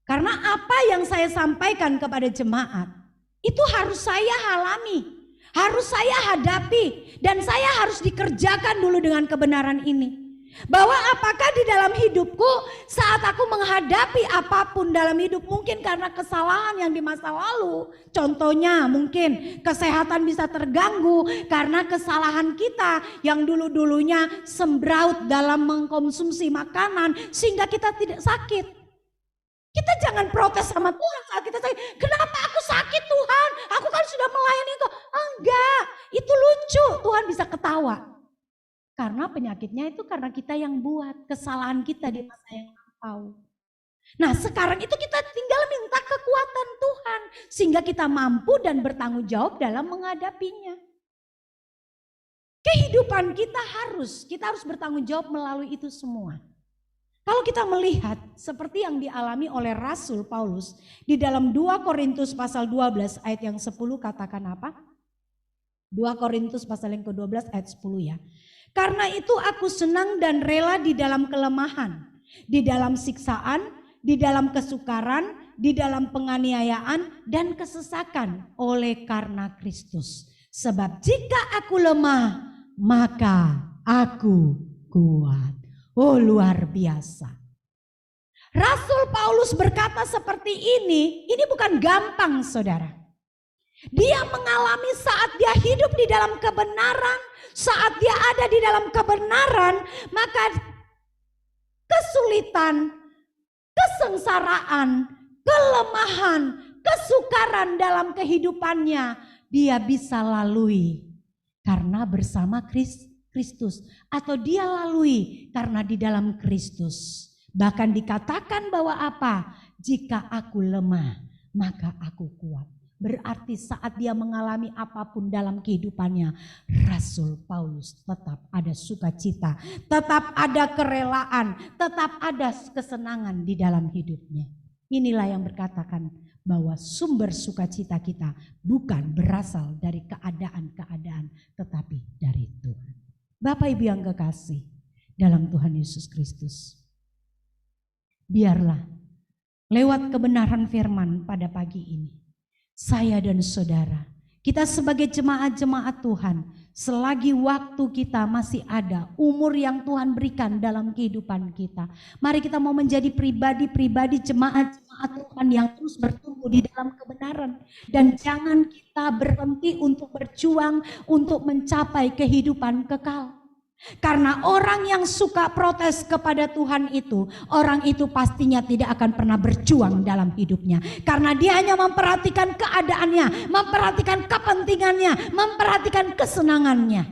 Karena apa yang saya sampaikan kepada jemaat, itu harus saya alami, harus saya hadapi, dan saya harus dikerjakan dulu dengan kebenaran ini. Bahwa apakah di dalam hidupku saat aku menghadapi apapun dalam hidup, mungkin karena kesalahan yang di masa lalu, contohnya mungkin kesehatan bisa terganggu karena kesalahan kita yang dulu-dulunya sembraut dalam mengkonsumsi makanan sehingga kita tidak sakit. Kita jangan protes sama Tuhan saat kita sakit. Kenapa aku sakit Tuhan? Aku kan sudah melayani Engkau. Enggak, itu lucu. Tuhan bisa ketawa. Karena penyakitnya itu karena kita yang buat. Kesalahan kita di masa yang lampau. Nah sekarang itu kita tinggal minta kekuatan Tuhan. Sehingga kita mampu dan bertanggung jawab dalam menghadapinya. Kehidupan kita harus bertanggung jawab melalui itu semua. Kalau kita melihat seperti yang dialami oleh Rasul Paulus di dalam 2 Korintus pasal 12 ayat yang 10 katakan apa? 2 Korintus pasal yang ke-12 ayat 10 ya. Karena itu aku senang dan rela di dalam kelemahan, di dalam siksaan, di dalam kesukaran, di dalam penganiayaan dan kesesakan oleh karena Kristus. Sebab jika aku lemah, maka aku kuat. Oh luar biasa. Rasul Paulus berkata seperti ini bukan gampang saudara. Dia mengalami saat dia hidup di dalam kebenaran, saat dia ada di dalam kebenaran, maka kesulitan, kesengsaraan, kelemahan, kesukaran dalam kehidupannya dia bisa lalui karena bersama Kristus, atau dia lalui karena di dalam Kristus. Bahkan dikatakan bahwa apa? Jika aku lemah, maka aku kuat. Berarti saat dia mengalami apapun dalam kehidupannya, Rasul Paulus tetap ada sukacita, tetap ada kerelaan, tetap ada kesenangan di dalam hidupnya. Inilah yang berkatakan bahwa sumber sukacita kita bukan berasal dari keadaan-keadaan, tetapi dari Tuhan. Bapak Ibu yang kekasih dalam Tuhan Yesus Kristus, biarlah lewat kebenaran firman pada pagi ini, saya dan saudara, kita sebagai jemaat-jemaat Tuhan, selagi waktu kita masih ada, umur yang Tuhan berikan dalam kehidupan kita, mari kita mau menjadi pribadi-pribadi jemaat-jemaat Tuhan yang terus bertumbuh di dalam kebenaran. Dan jangan kita berhenti untuk berjuang untuk mencapai kehidupan kekal. Karena orang yang suka protes kepada Tuhan itu, orang itu pastinya tidak akan pernah berjuang dalam hidupnya. Karena dia hanya memperhatikan keadaannya, memperhatikan kepentingannya, memperhatikan kesenangannya.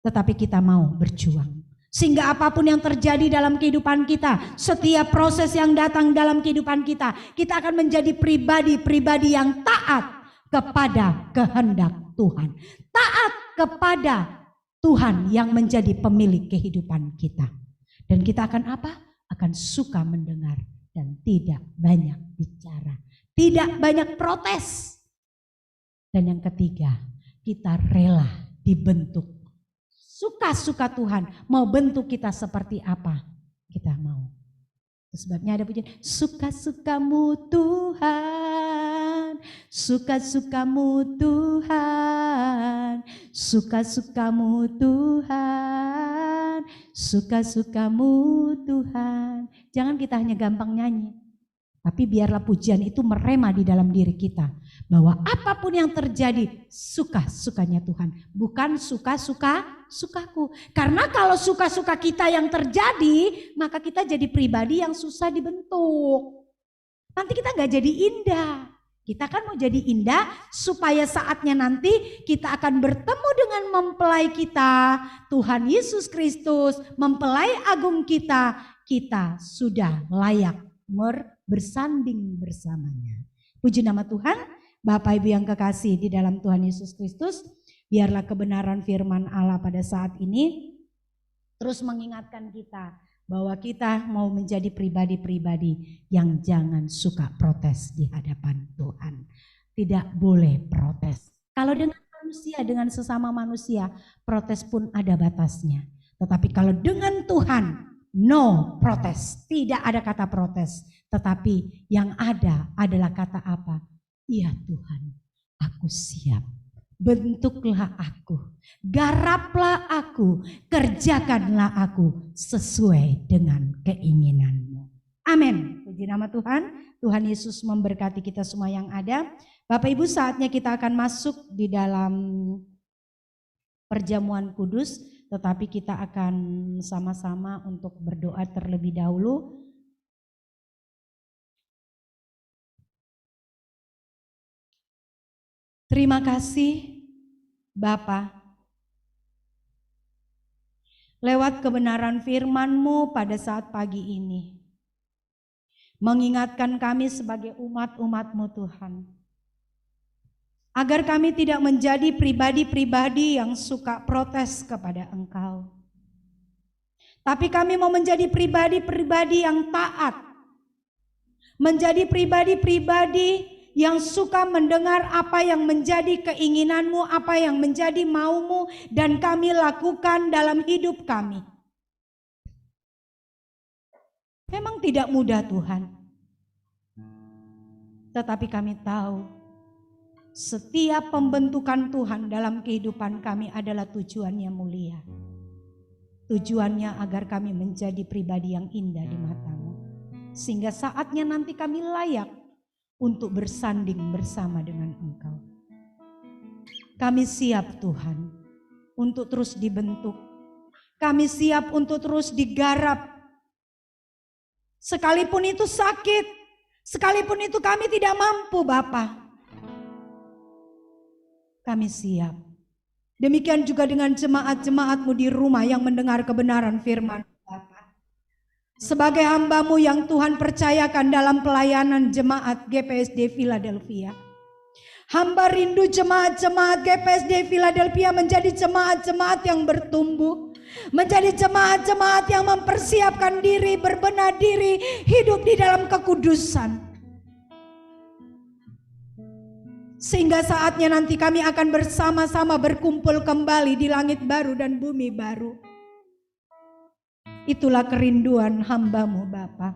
Tetapi kita mau berjuang. Sehingga apapun yang terjadi dalam kehidupan kita, setiap proses yang datang dalam kehidupan kita, kita akan menjadi pribadi-pribadi yang taat kepada kehendak Tuhan. Taat kepada Tuhan yang menjadi pemilik kehidupan kita. Dan kita akan apa? Akan suka mendengar dan tidak banyak bicara. tidak banyak protes. Dan yang ketiga, kita rela dibentuk. Suka-suka Tuhan mau bentuk kita seperti apa kita mau. Sebabnya ada pujian, suka-sukamu Tuhan, suka-sukamu Tuhan, suka-sukamu Tuhan, suka-sukamu Tuhan. Jangan kita hanya gampang nyanyi, tapi biarlah pujian itu merema di dalam diri kita. Bahwa apapun yang terjadi, suka-sukanya Tuhan. Bukan suka-sukaku. Karena kalau suka-suka kita yang terjadi, maka kita jadi pribadi yang susah dibentuk. Nanti kita gak jadi indah. Kita kan mau jadi indah supaya saatnya nanti kita akan bertemu dengan mempelai kita. Tuhan Yesus Kristus, mempelai agung kita. Kita sudah layak bersanding bersamanya. Puji nama Tuhan. Bapak Ibu yang kekasih di dalam Tuhan Yesus Kristus, biarlah kebenaran firman Allah pada saat ini terus mengingatkan kita bahwa kita mau menjadi pribadi-pribadi yang jangan suka protes di hadapan Tuhan. Tidak boleh protes. Kalau dengan manusia, dengan sesama manusia, protes pun ada batasnya. Tetapi kalau dengan Tuhan, no protes. Tidak ada kata protes. Tetapi yang ada adalah kata apa? Ya Tuhan, aku siap. Bentuklah aku, garaplah aku, kerjakanlah aku sesuai dengan keinginanmu. Amin. Puji nama Tuhan. Tuhan Yesus memberkati kita semua yang ada. Bapak Ibu, saatnya kita akan masuk di dalam perjamuan kudus. Tetapi kita akan sama-sama untuk berdoa terlebih dahulu. Terima kasih Bapa, lewat kebenaran firman-Mu pada saat pagi ini, mengingatkan kami sebagai umat-umat-Mu Tuhan, agar kami tidak menjadi pribadi-pribadi yang suka protes kepada Engkau. Tapi kami mau menjadi pribadi-pribadi yang taat, menjadi pribadi-pribadi yang suka mendengar apa yang menjadi keinginan-Mu, apa yang menjadi mau-Mu, dan kami lakukan dalam hidup kami. Memang tidak mudah Tuhan, tetapi kami tahu setiap pembentukan Tuhan dalam kehidupan kami adalah tujuannya mulia. Tujuannya agar kami menjadi pribadi yang indah di mata-Mu, sehingga saatnya nanti kami layak untuk bersanding bersama dengan Engkau. Kami siap Tuhan untuk terus dibentuk. Kami siap untuk terus digarap. Sekalipun itu sakit, sekalipun itu kami tidak mampu Bapa. Kami siap. Demikian juga dengan jemaat-jemaat-Mu di rumah yang mendengar kebenaran firman Bapa. Sebagai hamba-Mu yang Tuhan percayakan dalam pelayanan jemaat GPSD Philadelphia. Hamba rindu jemaat-jemaat GPSD Philadelphia menjadi jemaat-jemaat yang bertumbuh. Menjadi jemaat-jemaat yang mempersiapkan diri, berbenah diri, hidup di dalam kekudusan. Sehingga saatnya nanti kami akan bersama-sama berkumpul kembali di langit baru dan bumi baru. Itulah kerinduan hamba-Mu Bapa.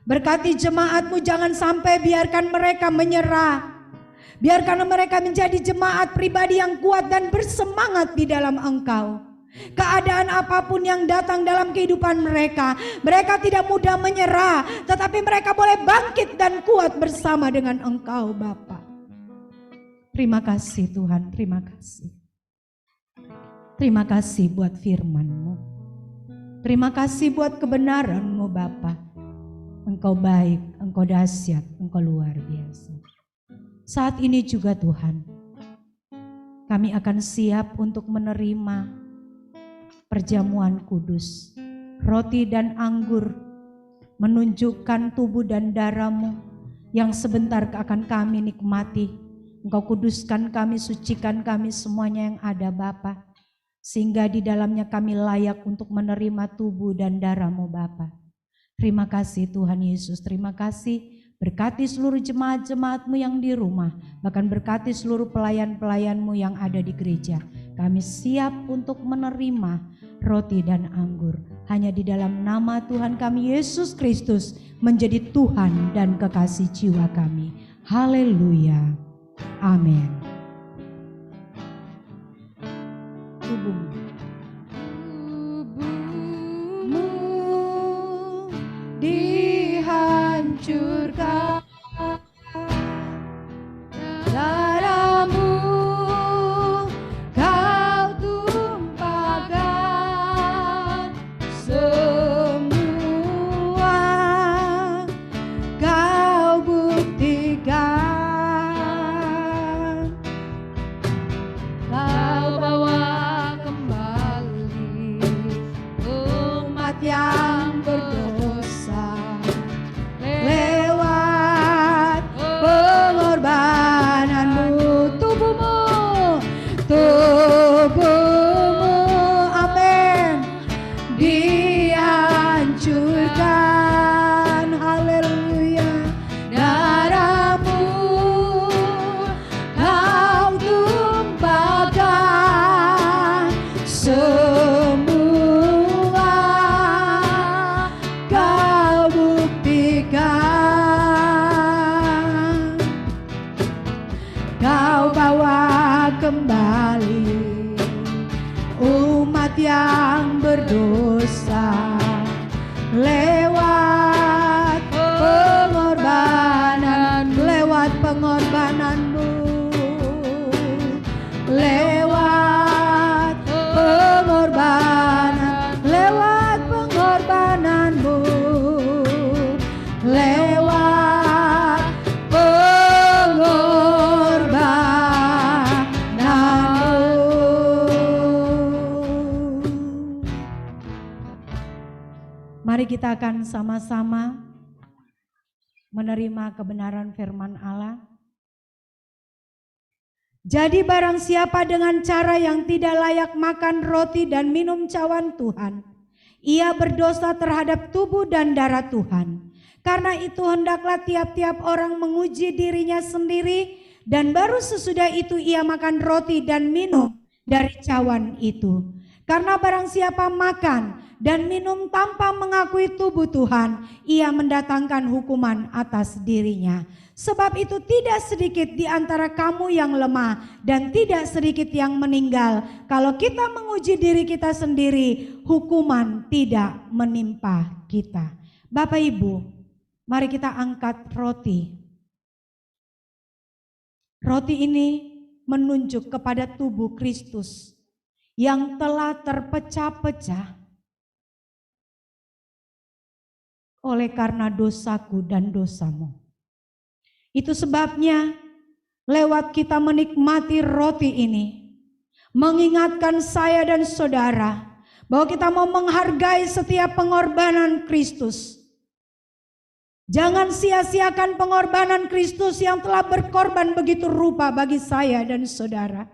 Berkati jemaat-Mu, jangan sampai biarkan mereka menyerah. Biarkan mereka menjadi jemaat pribadi yang kuat dan bersemangat di dalam Engkau. Keadaan apapun yang datang dalam kehidupan mereka, mereka tidak mudah menyerah, tetapi mereka boleh bangkit dan kuat bersama dengan Engkau Bapa. Terima kasih Tuhan, terima kasih. Terima kasih buat firman-Mu. Terima kasih buat kebenaran-Mu Bapa. Engkau baik, Engkau dahsyat, Engkau luar biasa. Saat ini juga Tuhan, kami akan siap untuk menerima perjamuan kudus. Roti dan anggur menunjukkan tubuh dan darah-Mu yang sebentar akan kami nikmati. Engkau kuduskan kami, sucikan kami semuanya yang ada Bapa. Sehingga di dalamnya kami layak untuk menerima tubuh dan darah-Mu Bapa. Terima kasih Tuhan Yesus, terima kasih Berkati seluruh jemaat-jemaat-Mu yang di rumah, bahkan berkati seluruh pelayan-pelayan-Mu yang ada di gereja. Kami siap untuk menerima roti dan anggur. Hanya di dalam nama Tuhan kami Yesus Kristus menjadi Tuhan dan kekasih jiwa kami. Haleluya. Amin. Tubuhmu dihancurkan, darahmu kau tumpahkan, semua kau buktikan, kau bawa kembali umat yang berdosa lewat pengorbananmu. Tubuhmu, amin, dihancurkan, haleluya. Darahmu kau tumpahkan, semua kau buktikan, kau bawa kembali umat yang berdosa lewat pengorbanan, lewat pengorbananmu, lewat pengorbanan, lewat pengorbananmu, lewat pengorbananmu. Mari kita akan sama-sama menerima kebenaran firman Allah. Jadi barang siapa dengan cara yang tidak layak makan roti dan minum cawan Tuhan, ia berdosa terhadap tubuh dan darah Tuhan. Karena itu hendaklah tiap-tiap orang menguji dirinya sendiri, dan baru sesudah itu ia makan roti dan minum dari cawan itu. Karena barang siapa makan dan minum tanpa mengakui tubuh Tuhan, ia mendatangkan hukuman atas dirinya. Sebab itu tidak sedikit di antara kamu yang lemah dan tidak sedikit yang meninggal. Kalau kita menguji diri kita sendiri, hukuman tidak menimpa kita. Bapak Ibu, mari kita angkat roti. Roti ini menunjuk kepada tubuh Kristus yang telah terpecah-pecah oleh karena dosaku dan dosamu. Itu sebabnya lewat kita menikmati roti ini, mengingatkan saya dan saudara bahwa kita mau menghargai setiap pengorbanan Kristus. Jangan sia-siakan pengorbanan Kristus yang telah berkorban begitu rupa bagi saya dan saudara.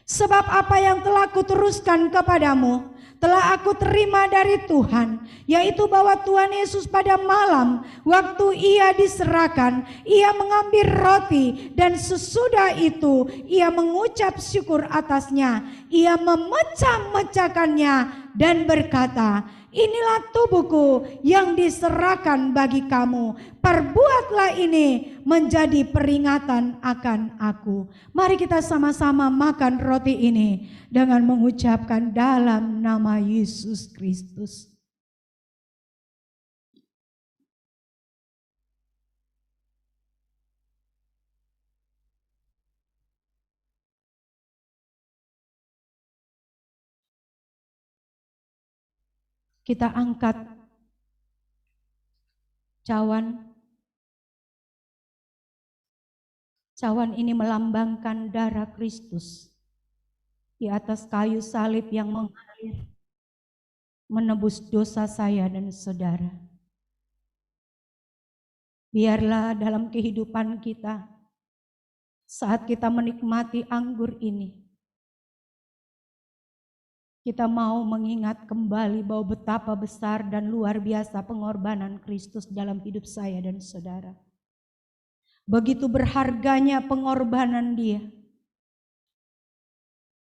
Sebab apa yang telah kuteruskan kepadamu telah aku terima dari Tuhan, yaitu bahwa Tuhan Yesus pada malam waktu ia diserahkan, ia mengambil roti dan sesudah itu ia mengucap syukur atasnya, ia memecah-mecahkannya dan berkata, inilah tubuhku yang diserahkan bagi kamu, perbuatlah ini menjadi peringatan akan aku. Mari kita sama-sama makan roti ini dengan mengucapkan dalam nama Yesus Kristus. Kita angkat cawan. Cawan ini melambangkan darah Kristus di atas kayu salib yang mengalir, menebus dosa saya dan saudara. Biarlah dalam kehidupan kita, saat kita menikmati anggur ini, Kita mau mengingat kembali bahwa betapa besar dan luar biasa pengorbanan Kristus dalam hidup saya dan saudara. Begitu berharganya pengorbanan Dia.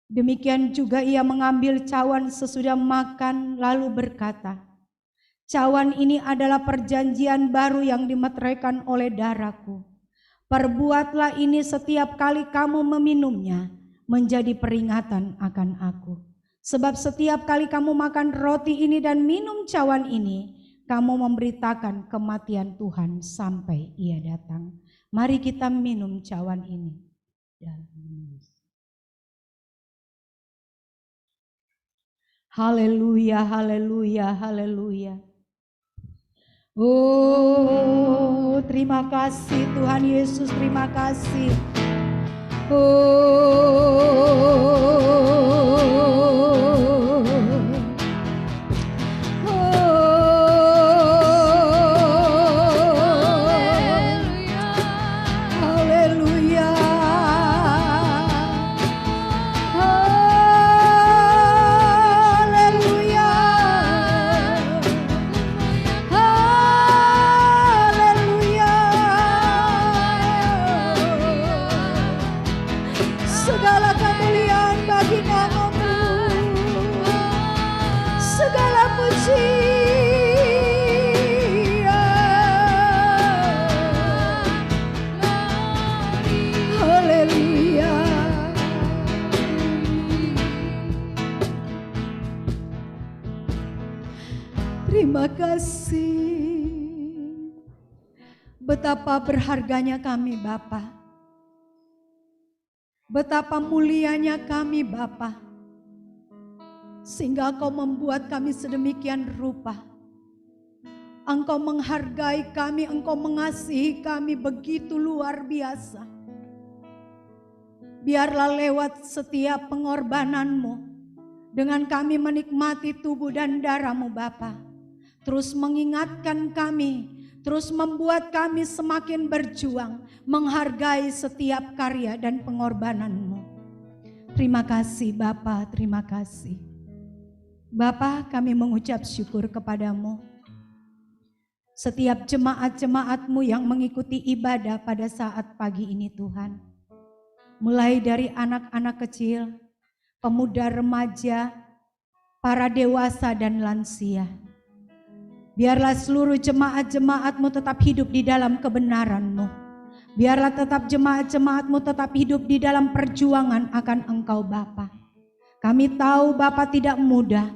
Demikian juga Ia mengambil cawan sesudah makan lalu berkata, cawan ini adalah perjanjian baru yang dimeteraikan oleh darahku. Perbuatlah ini setiap kali kamu meminumnya menjadi peringatan akan aku. Sebab setiap kali kamu makan roti ini dan minum cawan ini, kamu memberitakan kematian Tuhan sampai Ia datang. Mari kita minum cawan ini. Haleluya, haleluya, haleluya. Oh, terima kasih Tuhan Yesus, terima kasih. Terima kasih. Betapa berharganya kami Bapa. Betapa mulianya kami Bapa. Sehingga Engkau membuat kami sedemikian rupa. Engkau menghargai kami, Engkau mengasihi kami begitu luar biasa. Biarlah lewat setiap pengorbanan-Mu, dengan kami menikmati tubuh dan darah-Mu Bapa, terus mengingatkan kami, terus membuat kami semakin berjuang, menghargai setiap karya dan pengorbanan-Mu. Terima kasih Bapa, terima kasih. Bapa, kami mengucap syukur kepadamu. Setiap jemaat-jemaat-Mu yang mengikuti ibadah pada saat pagi ini Tuhan. Mulai dari anak-anak kecil, pemuda remaja, para dewasa dan lansia. Biarlah seluruh jemaat-jemaat-Mu tetap hidup di dalam kebenaran-Mu. Biarlah tetap jemaat-jemaat-Mu tetap hidup di dalam perjuangan akan Engkau Bapa. Kami tahu Bapa tidak mudah.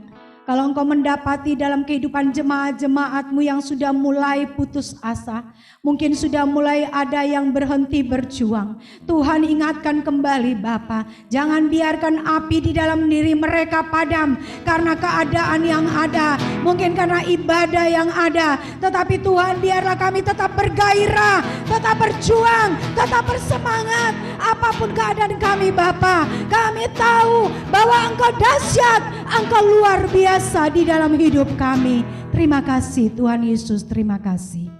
Kalau Engkau mendapati dalam kehidupan jemaat-jemaat-Mu yang sudah mulai putus asa, mungkin sudah mulai ada yang berhenti berjuang. Tuhan ingatkan kembali Bapa, jangan biarkan api di dalam diri mereka padam karena keadaan yang ada, mungkin karena ibadah yang ada. Tetapi Tuhan, biarlah kami tetap bergairah, tetap berjuang, tetap bersemangat. Apapun keadaan kami Bapa, kami tahu bahwa Engkau dahsyat, Engkau luar biasa di dalam hidup kami. Terima kasih Tuhan Yesus, terima kasih.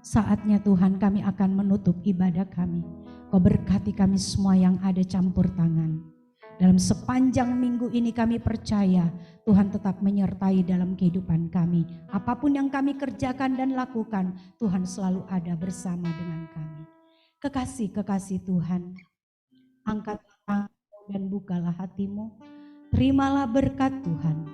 Saatnya Tuhan kami akan menutup ibadah kami. Kau berkati kami semua yang ada campur tangan. Dalam sepanjang minggu ini kami percaya Tuhan tetap menyertai dalam kehidupan kami. Apapun yang kami kerjakan dan lakukan, Tuhan selalu ada bersama dengan kami. Kekasih-kekasih Tuhan, angkatlah tanganmu dan bukalah hatimu. Terimalah berkat Tuhan.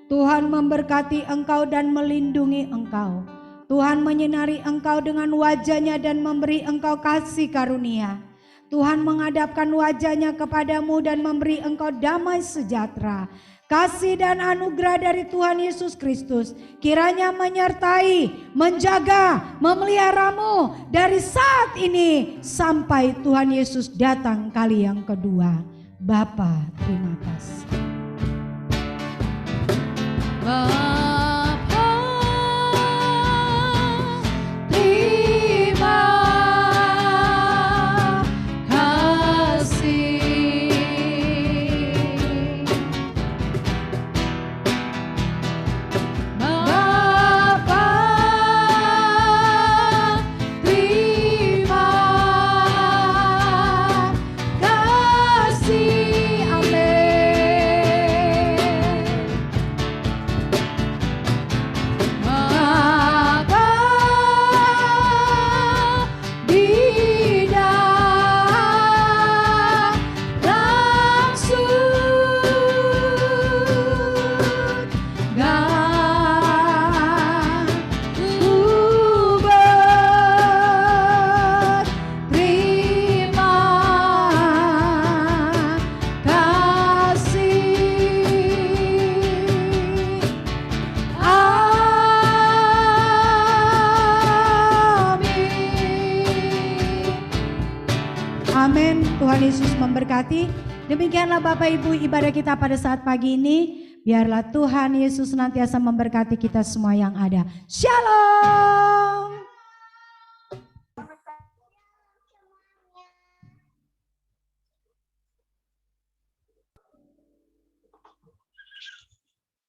Tuhan memberkati engkau dan melindungi engkau. Tuhan menyinari engkau dengan wajah-Nya dan memberi engkau kasih karunia. Tuhan menghadapkan wajah-Nya kepadamu dan memberi engkau damai sejahtera. Kasih dan anugerah dari Tuhan Yesus Kristus kiranya menyertai, menjaga, memeliharamu dari saat ini sampai Tuhan Yesus datang kali yang kedua. Bapa, terima kasih. Bapa, terima kasih. Bapa, terima kasih. Amin. Tuhan Yesus memberkati. Demikianlah Bapak Ibu ibadah kita pada saat pagi ini. Biarlah Tuhan Yesus senantiasa memberkati kita semua yang ada. Shalom.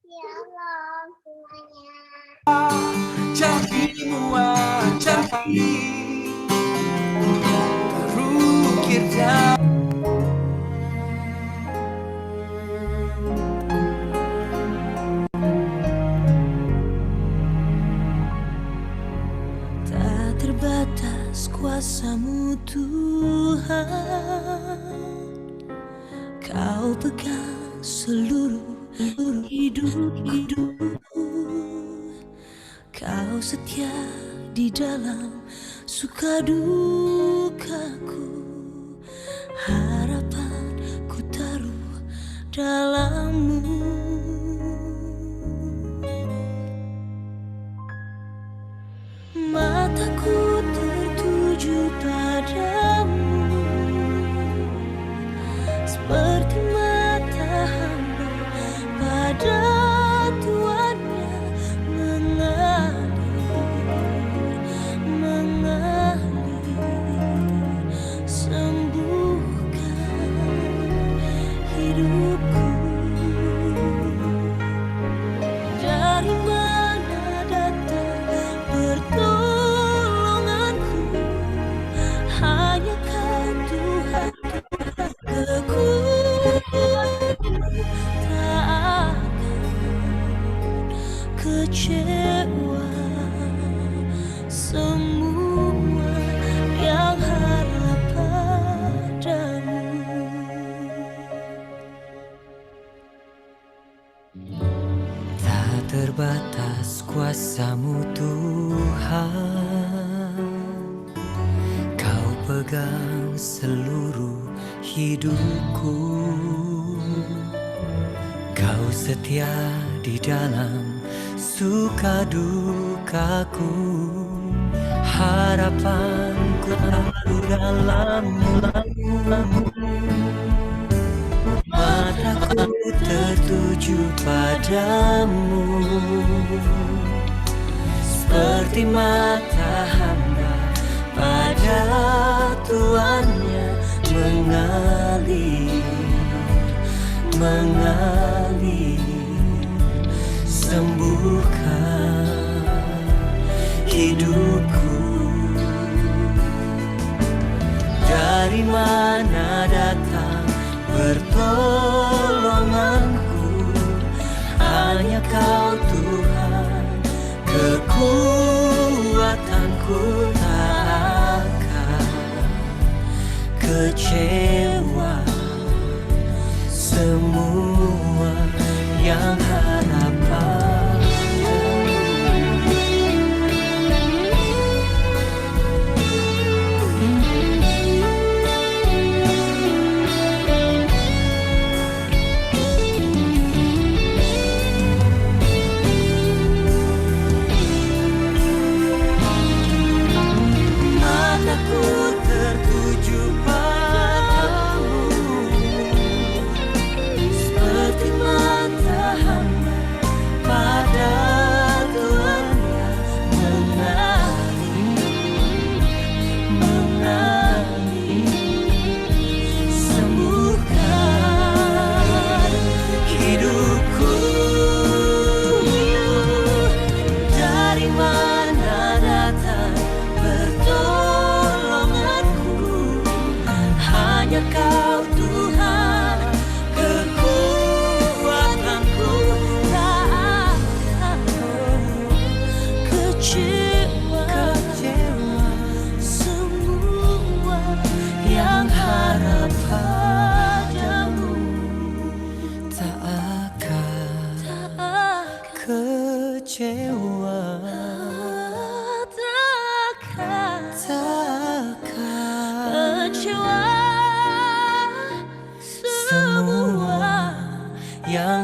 Shalom semuanya. Jadimu ajaib, terukir dan tak terbatas kuasa-Mu Tuhan. Kau pegang seluruh hidupku. Kau setia di dalam suka dukaku. Harapanku taruh dalam-Mu. Mataku tertuju padamu, seperti mata hamba pada tuannya mengalir, sembuhkan hidupku. Dari mana datang pertolonganku? Hanya Kau Tuhan, kekuatanku. Tak akan kecewa. Semua yang harap padamu. Tak terbatas kuasa-Mu Tuhan. Kau pegang seluruh hidupku. Kau setia di dalam suka dukaku. Harapanku taruh dalam-Mu. Mataku tertuju padamu, seperti mata hamba pada tuannya mengalir, sembuhkan hidupku. Dari mana datang pertolonganku? Hanya Kau Tuhan, kekuatanku. Tak akan kecewa. Semua yang harap yang